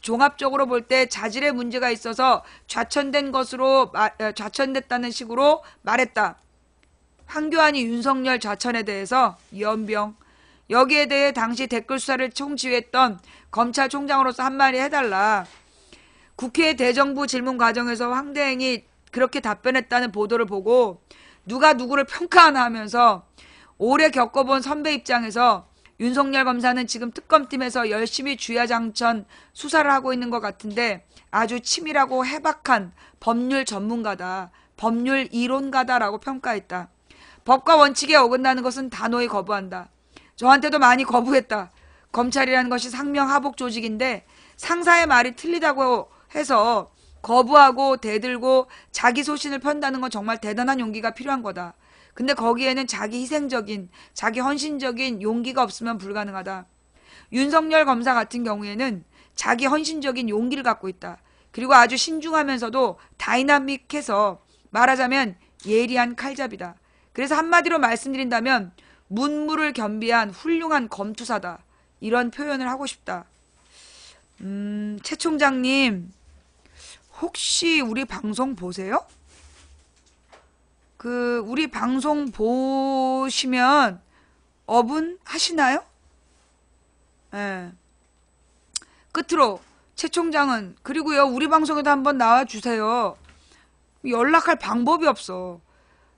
종합적으로 볼 때 자질의 문제가 있어서 좌천됐다는 식으로 말했다. 황교안이 윤석열 좌천에 대해서 연병. 여기에 대해 당시 댓글 수사를 총지휘했던 검찰총장으로서 한마디 해달라. 국회 대정부 질문 과정에서 황 대행이 그렇게 답변했다는 보도를 보고 누가 누구를 평가하나 하면서 오래 겪어본 선배 입장에서 윤석열 검사는 지금 특검팀에서 열심히 주야장천 수사를 하고 있는 것 같은데 아주 치밀하고 해박한 법률 전문가다. 법률 이론가다라고 평가했다. 법과 원칙에 어긋나는 것은 단호히 거부한다. 저한테도 많이 거부했다. 검찰이라는 것이 상명하복 조직인데 상사의 말이 틀리다고 해서 거부하고 대들고 자기 소신을 편다는 건 정말 대단한 용기가 필요한 거다. 근데 거기에는 자기 희생적인, 자기 헌신적인 용기가 없으면 불가능하다. 윤석열 검사 같은 경우에는 자기 헌신적인 용기를 갖고 있다. 그리고 아주 신중하면서도 다이나믹해서 말하자면 예리한 칼잡이다. 그래서 한마디로 말씀드린다면 문무를 겸비한 훌륭한 검투사다. 이런 표현을 하고 싶다. 최 총장님, 혹시 우리 방송 보세요? 우리 방송 보시면 어분 하시나요? 예. 끝으로 최 총장은 그리고요 우리 방송에도 한번 나와주세요. 연락할 방법이 없어.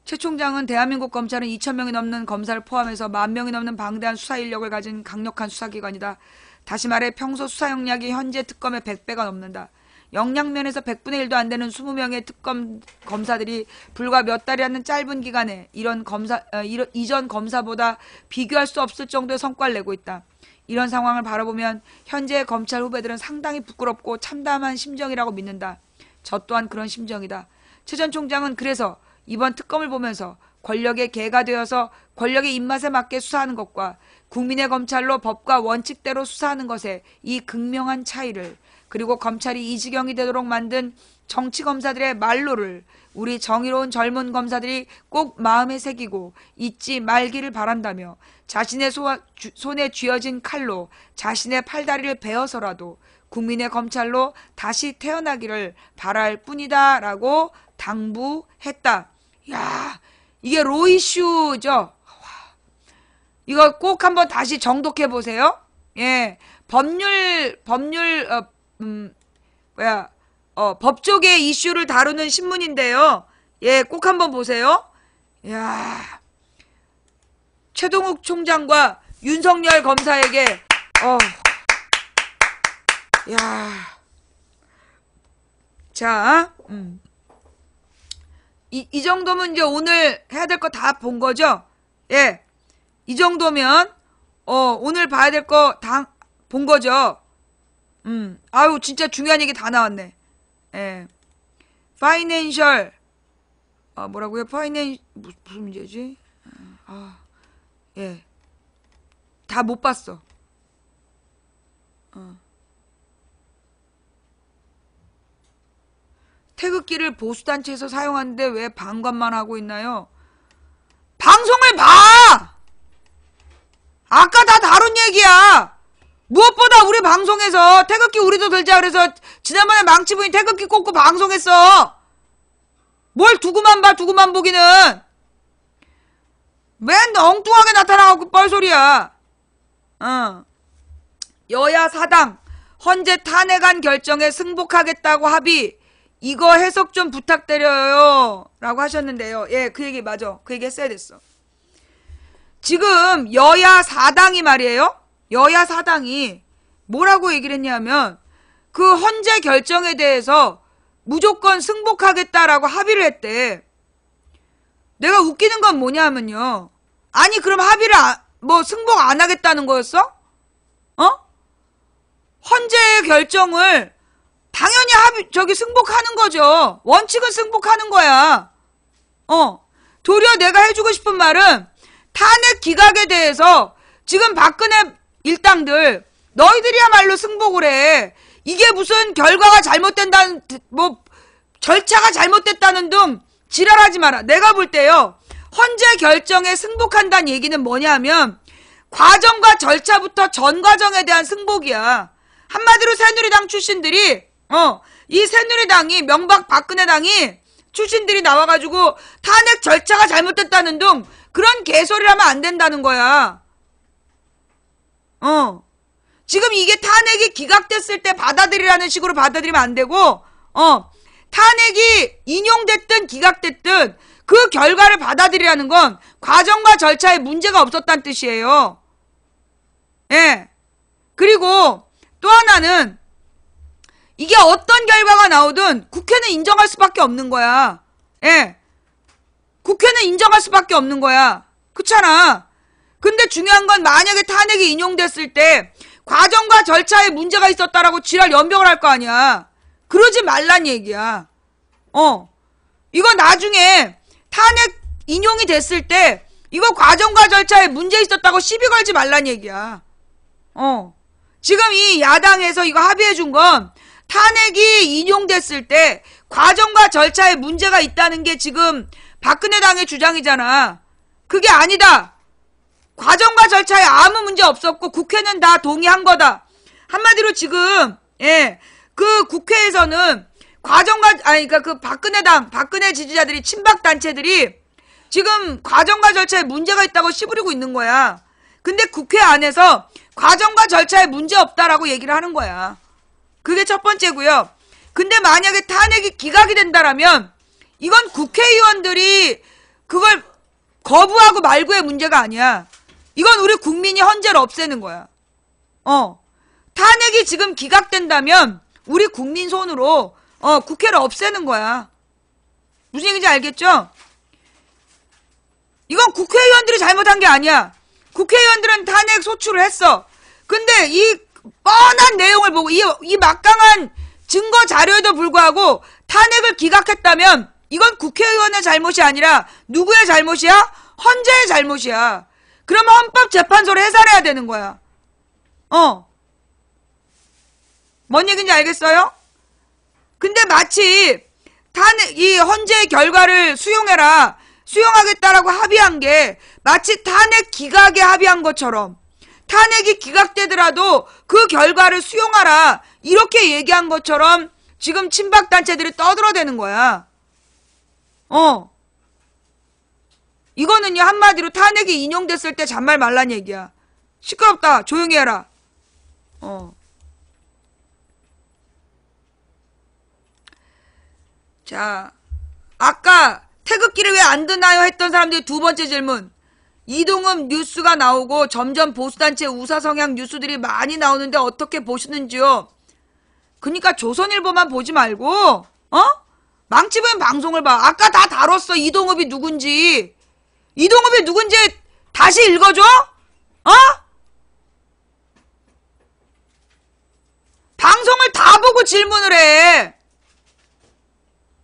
최 총장은 대한민국 검찰은 2,000명이 넘는 검사를 포함해서 10,000명이 넘는 방대한 수사 인력을 가진 강력한 수사기관이다. 다시 말해 평소 수사 역량이 현재 특검의 100배가 넘는다. 역량면에서 100분의 1도 안 되는 20명의 특검 검사들이 불과 몇 달이라는 짧은 기간에 이전 검사보다 비교할 수 없을 정도의 성과를 내고 있다. 이런 상황을 바라보면 현재 검찰 후배들은 상당히 부끄럽고 참담한 심정이라고 믿는다. 저 또한 그런 심정이다. 최 전 총장은 그래서 이번 특검을 보면서 권력의 개가 되어서 권력의 입맛에 맞게 수사하는 것과 국민의 검찰로 법과 원칙대로 수사하는 것의 이 극명한 차이를 그리고 검찰이 이 지경이 되도록 만든 정치검사들의 말로를 우리 정의로운 젊은 검사들이 꼭 마음에 새기고 잊지 말기를 바란다며 자신의 손에 쥐어진 칼로 자신의 팔다리를 베어서라도 국민의 검찰로 다시 태어나기를 바랄 뿐이다 라고 당부했다. 야, 이게 로이슈죠? 이거 꼭 한번 다시 정독해 보세요. 예, 법조계 이슈를 다루는 신문인데요. 예, 꼭 한번 보세요. 야, 최동욱 총장과 윤석열 검사에게, 야, 자, 이 정도면 이제 오늘 해야 될 거 다 본 거죠? 예, 이 정도면, 오늘 봐야 될 거 다 본 거죠? 아유, 진짜 중요한 얘기 다 나왔네. 예. 파이낸셜, 뭐라고요? 무슨 문제지? 예. 다 못 봤어. 태극기를 보수단체에서 사용하는데 왜 방관만 하고 있나요? 방송을 봐! 아까 다 다룬 얘기야! 무엇보다 우리 방송에서 태극기 우리도 들자 그래서 지난번에 망치부인 태극기 꽂고 방송했어. 뭘 두고만 봐, 두고만 보기는. 맨 엉뚱하게 나타나고 뻘소리야. 여야 사당 헌재 탄핵안 결정에 승복하겠다고 합의. 이거 해석 좀 부탁드려요 라고 하셨는데요. 예, 그 얘기 맞아. 그 얘기 했어야 됐어. 지금 여야 사당이 말이에요. 여야 사당이 뭐라고 얘기를 했냐면 그 헌재 결정에 대해서 무조건 승복하겠다라고 합의를 했대. 내가 웃기는 건 뭐냐면요. 아니 그럼 합의를 승복 안 하겠다는 거였어? 헌재의 결정을 당연히 승복하는 거죠. 원칙은 승복하는 거야. 도리어 내가 해주고 싶은 말은 탄핵 기각에 대해서 지금 박근혜 일당들 너희들이야말로 승복을 해. 이게 무슨 결과가 잘못된다는 절차가 잘못됐다는 등 지랄하지 마라. 내가 볼 때요. 헌재 결정에 승복한다는 얘기는 뭐냐면 과정과 절차부터 전 과정에 대한 승복이야. 한마디로 새누리당 출신들이 이 새누리당이 명박 박근혜당이 출신들이 나와가지고 탄핵 절차가 잘못됐다는 등 그런 개소리를 하면 안 된다는 거야. 지금 이게 탄핵이 기각됐을 때 받아들이라는 식으로 받아들이면 안 되고 탄핵이 인용됐든 기각됐든 그 결과를 받아들이라는 건 과정과 절차에 문제가 없었다는 뜻이에요. 예. 그리고 또 하나는 이게 어떤 결과가 나오든 국회는 인정할 수밖에 없는 거야. 예. 국회는 인정할 수밖에 없는 거야. 그렇잖아. 근데 중요한 건 만약에 탄핵이 인용됐을 때 과정과 절차에 문제가 있었다라고 지랄 연병을 할 거 아니야. 그러지 말란 얘기야. 이거 나중에 탄핵 인용이 됐을 때 이거 과정과 절차에 문제 있었다고 시비 걸지 말란 얘기야. 지금 이 야당에서 이거 합의해 준 건 탄핵이 인용됐을 때 과정과 절차에 문제가 있다는 게 지금 박근혜 당의 주장이잖아. 그게 아니다. 과정과 절차에 아무 문제 없었고 국회는 다 동의한 거다. 한마디로 지금 그 국회에서는 그러니까 그 박근혜 지지자들이 친박 단체들이 지금 과정과 절차에 문제가 있다고 씨부리고 있는 거야. 근데 국회 안에서 과정과 절차에 문제 없다라고 얘기를 하는 거야. 그게 첫 번째고요. 근데 만약에 탄핵이 기각이 된다라면 이건 국회의원들이 그걸 거부하고 말고의 문제가 아니야. 이건 우리 국민이 헌재를 없애는 거야. 탄핵이 지금 기각된다면 우리 국민 손으로 국회를 없애는 거야. 무슨 얘기인지 알겠죠? 이건 국회의원들이 잘못한 게 아니야. 국회의원들은 탄핵 소추를 했어. 근데 이 뻔한 내용을 보고 이 막강한 증거 자료에도 불구하고 탄핵을 기각했다면 이건 국회의원의 잘못이 아니라 누구의 잘못이야? 헌재의 잘못이야. 그러면 헌법재판소를 해산해야 되는 거야. 뭔 얘기인지 알겠어요? 근데 마치 이 헌재의 결과를 수용하겠다라고 합의한 게 마치 탄핵 기각에 합의한 것처럼 탄핵이 기각되더라도 그 결과를 수용하라 이렇게 얘기한 것처럼 지금 친박단체들이 떠들어대는 거야. 이거는요 한마디로 탄핵이 인용됐을 때 잔말 말란 얘기야. 시끄럽다 조용히 해라. 자, 아까 태극기를 왜 안 드나요 했던 사람들이 두 번째 질문. 이동훈 뉴스가 나오고 점점 보수단체 우사성향 뉴스들이 많이 나오는데 어떻게 보시는지요? 그니까 조선일보만 보지 말고 망치보인 방송을 봐. 아까 다 다뤘어. 이동욱이 누군지. 이동욱이 누군지 다시 읽어줘? 방송을 다 보고 질문을 해.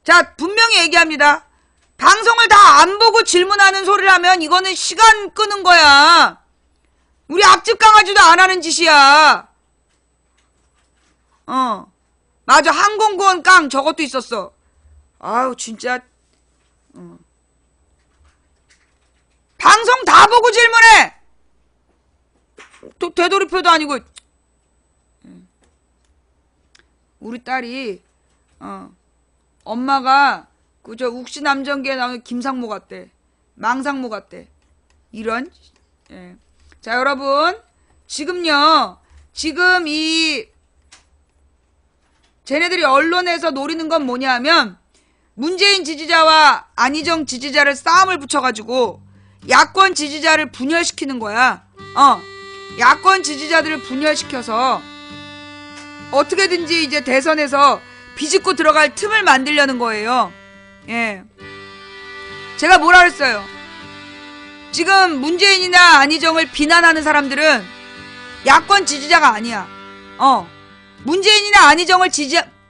자, 분명히 얘기합니다. 방송을 다 안 보고 질문하는 소리를 하면 이거는 시간 끄는 거야. 우리 앞집 강아지도 안 하는 짓이야. 맞아. 항공구원 깡 저것도 있었어. 아우 진짜. 방송 다 보고 질문해. 또 되돌이표도 아니고. 우리 딸이 엄마가 그저 욱시남정기에 나오는 김상모 같대. 망상모 같대. 이런. 예. 자 여러분 지금요 지금 쟤네들이 언론에서 노리는 건 뭐냐면 문재인 지지자와 안희정 지지자를 싸움을 붙여가지고 야권 지지자를 분열시키는 거야. 야권 지지자들을 분열시켜서 어떻게든지 이제 대선에서 비집고 들어갈 틈을 만들려는 거예요. 예. 제가 뭐라 그랬어요? 지금 문재인이나 안희정을 비난하는 사람들은 야권 지지자가 아니야. 문재인이나 안희정을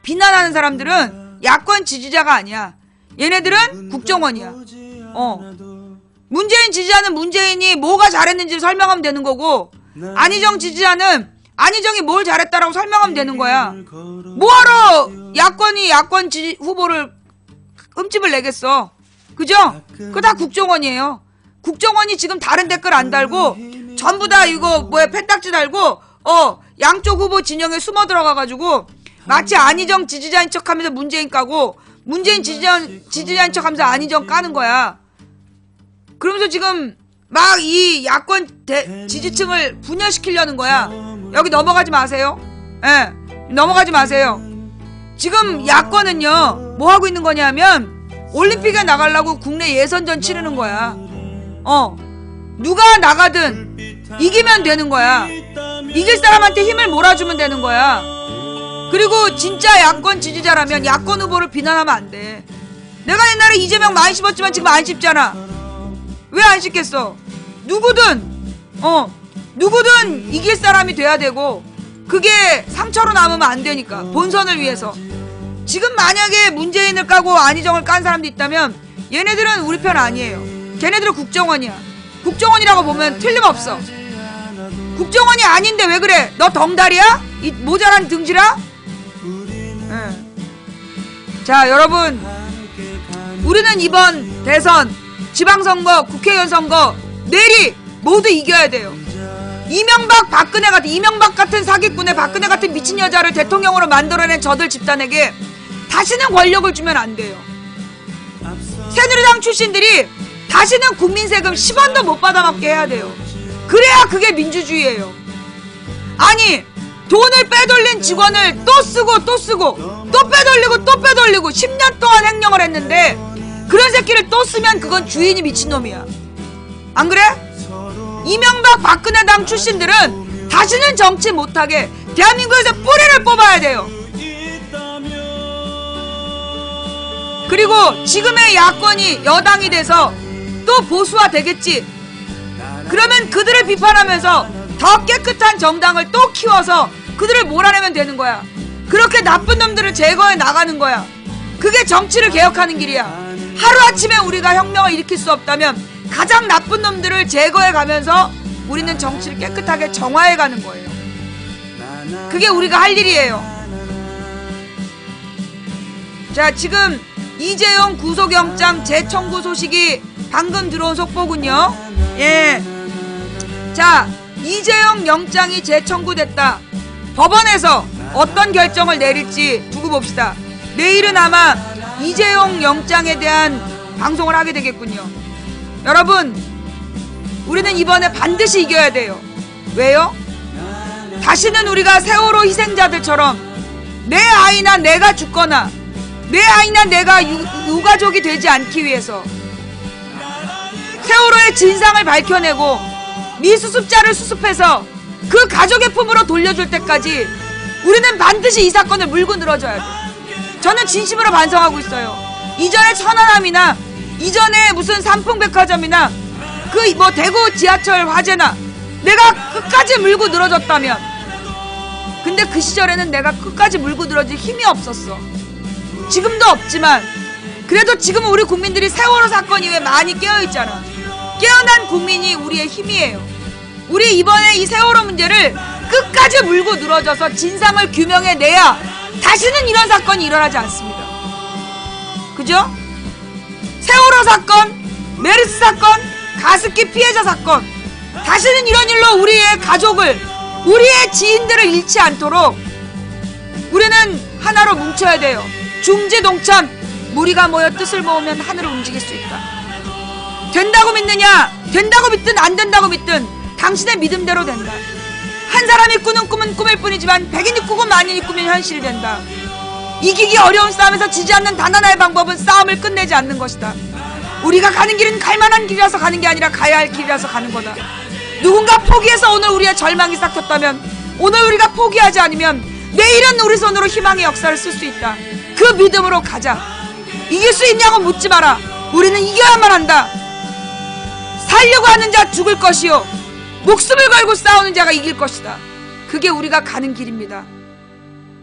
비난하는 사람들은 야권 지지자가 아니야. 얘네들은 국정원이야. 문재인 지지자는 문재인이 뭐가 잘했는지 설명하면 되는 거고, 안희정 지지자는 안희정이 뭘 잘했다라고 설명하면 되는 거야. 뭐하러 야권이 야권 후보를 흠집을 내겠어. 그죠? 그거 다 국정원이에요. 국정원이 지금 다른 댓글 안 달고 전부 다 이거 펜딱지 달고 양쪽 후보 진영에 숨어 들어가가지고 마치 안희정 지지자인 척하면서 문재인 까고 문재인 지지자인 척하면서 안희정 까는 거야. 그러면서 지금 막 이 야권 지지층을 분열시키려는 거야. 여기 넘어가지 마세요. 예, 넘어가지 마세요. 지금 야권은요 뭐 하고 있는 거냐면 올림픽에 나가려고 국내 예선전 치르는 거야. 누가 나가든 이기면 되는 거야. 이길 사람한테 힘을 몰아주면 되는 거야. 그리고 진짜 야권 지지자라면 야권 후보를 비난하면 안 돼. 내가 옛날에 이재명 많이 씹었지만 지금 안 씹잖아. 왜 안 씹겠어? 누구든 이길 사람이 돼야 되고, 그게 상처로 남으면 안 되니까. 본선을 위해서. 지금 만약에 문재인을 까고 안희정을 깐 사람도 있다면 얘네들은 우리 편 아니에요. 걔네들은 국정원이야. 국정원이라고 보면 틀림없어. 국정원이 아닌데 왜 그래? 너 덩달이야? 이 모자란 등지라? 자, 여러분, 우리는 이번 대선, 지방선거, 국회의원 선거 내리 모두 이겨야 돼요. 이명박 같은 사기꾼의 박근혜 같은 미친 여자를 대통령으로 만들어낸 저들 집단에게 다시는 권력을 주면 안 돼요. 새누리당 출신들이 다시는 국민 세금 10원도 못 받아먹게 해야 돼요. 그래야 그게 민주주의예요. 아니, 돈을 빼돌린 직원을 또 쓰고 또 빼돌리고 10년 동안 횡령을 했는데 그런 새끼를 또 쓰면 그건 주인이 미친놈이야. 안 그래? 이명박 박근혜 당 출신들은 다시는 정치 못하게 대한민국에서 뿌리를 뽑아야 돼요. 그리고 지금의 야권이 여당이 돼서 또 보수화 되겠지. 그러면 그들을 비판하면서 더 깨끗한 정당을 또 키워서 그들을 몰아내면 되는 거야. 그렇게 나쁜 놈들을 제거해 나가는 거야. 그게 정치를 개혁하는 길이야. 하루아침에 우리가 혁명을 일으킬 수 없다면 가장 나쁜 놈들을 제거해 가면서 우리는 정치를 깨끗하게 정화해 가는 거예요. 그게 우리가 할 일이에요. 자, 지금 이재용 구속영장 재청구 소식이 방금 들어온 속보군요. 예. 자, 이재용 영장이 재청구됐다. 법원에서 어떤 결정을 내릴지 두고 봅시다. 내일은 아마 이재용 영장에 대한 방송을 하게 되겠군요. 여러분, 우리는 이번에 반드시 이겨야 돼요. 왜요? 다시는 우리가 세월호 희생자들처럼 내 아이나 내가 죽거나 내 아이나 내가 유가족이 되지 않기 위해서 세월호의 진상을 밝혀내고 미수습자를 수습해서 그 가족의 품으로 돌려줄 때까지 우리는 반드시 이 사건을 물고 늘어져야 돼. 저는 진심으로 반성하고 있어요. 이전에 천안함이나 이전에 무슨 삼풍백화점이나 그 대구 지하철 화재나 내가 끝까지 물고 늘어졌다면, 근데 그 시절에는 내가 끝까지 물고 늘어질 힘이 없었어. 지금도 없지만 그래도 지금은 우리 국민들이 세월호 사건 이후에 많이 깨어있잖아. 깨어난 국민이 우리의 힘이에요. 우리 이번에 이 세월호 문제를 끝까지 물고 늘어져서 진상을 규명해내야 다시는 이런 사건이 일어나지 않습니다. 그죠? 세월호 사건, 메르스 사건, 가습기 피해자 사건, 다시는 이런 일로 우리의 가족을, 우리의 지인들을 잃지 않도록 우리는 하나로 뭉쳐야 돼요. 중지동천, 무리가 모여 뜻을 모으면 하늘을 움직일 수 있다. 된다고 믿느냐? 된다고 믿든 안 된다고 믿든 당신의 믿음대로 된다. 한 사람이 꾸는 꿈은 꿈일 뿐이지만 백인이 꾸고 만인이 꾸면 현실이 된다. 이기기 어려운 싸움에서 지지 않는 단 하나의 방법은 싸움을 끝내지 않는 것이다. 우리가 가는 길은 갈만한 길이라서 가는 게 아니라 가야 할 길이라서 가는 거다. 누군가 포기해서 오늘 우리의 절망이 싹텄다면, 오늘 우리가 포기하지 않으면 내일은 우리 손으로 희망의 역사를 쓸 수 있다. 그 믿음으로 가자. 이길 수 있냐고 묻지 마라. 우리는 이겨야만 한다. 살려고 하는 자 죽을 것이요 목숨을 걸고 싸우는 자가 이길 것이다. 그게 우리가 가는 길입니다.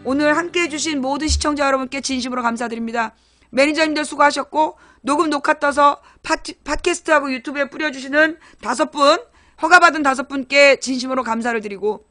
오늘 함께 해주신 모든 시청자 여러분께 진심으로 감사드립니다. 매니저님들 수고하셨고, 녹음 녹화 떠서 팟캐스트하고 유튜브에 뿌려주시는 5분, 허가받은 5분께 진심으로 감사를 드리고,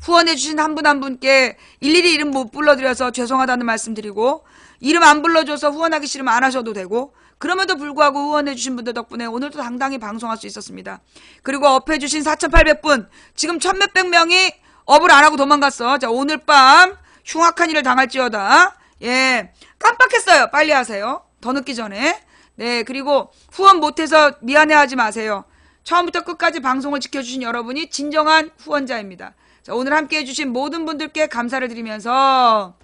후원해주신 한 분 한 분께 일일이 이름 못 불러드려서 죄송하다는 말씀 드리고, 이름 안 불러줘서 후원하기 싫으면 안 하셔도 되고, 그럼에도 불구하고 후원해주신 분들 덕분에 오늘도 당당히 방송할 수 있었습니다. 그리고 업해주신 4,800분, 지금 1,몇백 명이 업을 안 하고 도망갔어. 자, 오늘 밤 흉악한 일을 당할지어다. 예, 깜빡했어요. 빨리 하세요. 더 늦기 전에. 네, 그리고 후원 못해서 미안해하지 마세요. 처음부터 끝까지 방송을 지켜주신 여러분이 진정한 후원자입니다. 자, 오늘 함께 해주신 모든 분들께 감사를 드리면서,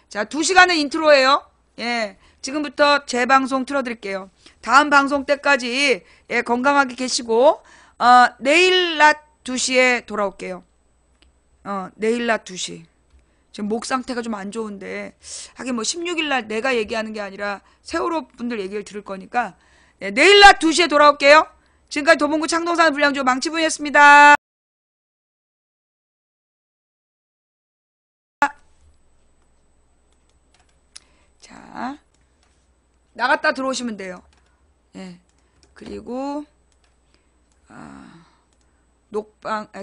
자, 2시간은 인트로예요. 예, 지금부터 제 방송 틀어드릴게요. 다음 방송 때까지, 예, 건강하게 계시고, 내일 낮 2시에 돌아올게요. 내일 낮 2시. 지금 목 상태가 좀 안 좋은데, 하긴 뭐 16일날 내가 얘기하는 게 아니라 세월호 분들 얘기를 들을 거니까, 예, 내일 낮 2시에 돌아올게요. 지금까지 도봉구 창동산 불량조 망치부인이었습니다. 자, 나갔다 들어오시면 돼요. 예. 그리고,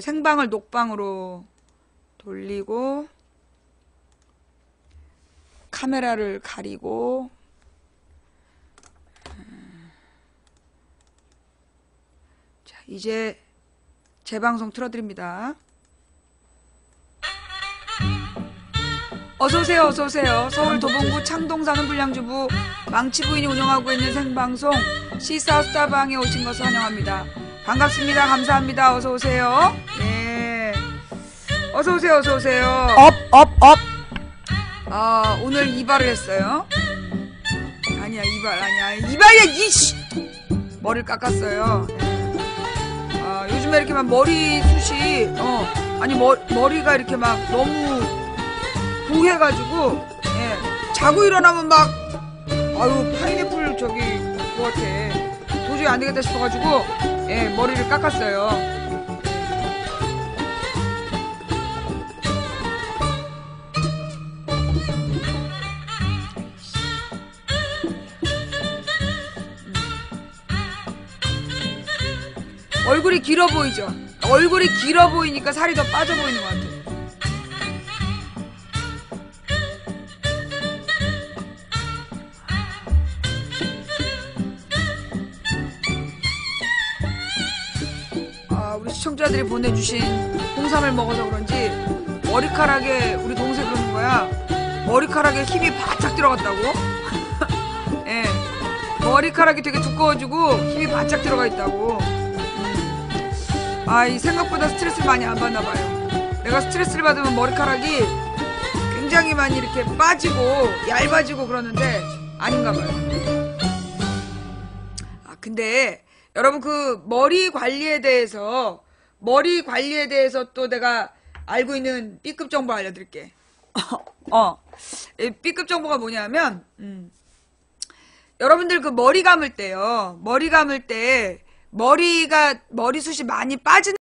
생방을 녹방으로 돌리고, 카메라를 가리고, 자, 이제 제 방송 틀어드립니다. 어서오세요, 어서오세요. 서울 도봉구 창동 사는 불량주부 망치부인이 운영하고 있는 생방송 시사스타방에 오신 것을 환영합니다. 반갑습니다. 감사합니다. 어서오세요. 예. 어서오세요, 어서오세요. 업. 오늘 이발을 했어요. 아니야, 이발 아니야. 이발이야, 이씨! 머리를 깎았어요. 예. 요즘에 이렇게 막 머리숱이, 머리가 이렇게 막 너무 부해가지고, 예, 자고 일어나면 막, 파인애플 그거 같아. 도저히 안 되겠다 싶어가지고, 예, 머리를 깎았어요. 얼굴이 길어 보이죠? 얼굴이 길어 보이니까 살이 더 빠져 보이는 것 같아. 우리 시청자들이 보내주신 홍삼을 먹어서 그런지 머리카락에, 우리 동생 그러는 거야, 머리카락에 힘이 바짝 들어갔다고. 예, 머리카락이 되게 두꺼워지고 힘이 바짝 들어가 있다고. 이 생각보다 스트레스를 많이 안 받나 봐요. 내가 스트레스를 받으면 머리카락이 굉장히 많이 이렇게 빠지고 얇아지고 그러는데 아닌가 봐요. 근데 여러분, 그 머리 관리에 대해서 또 내가 알고 있는 B급 정보 알려드릴게. B급 정보가 뭐냐면, 여러분들 그 머리 감을 때요. 머리 감을 때 머리숱이 많이 빠지는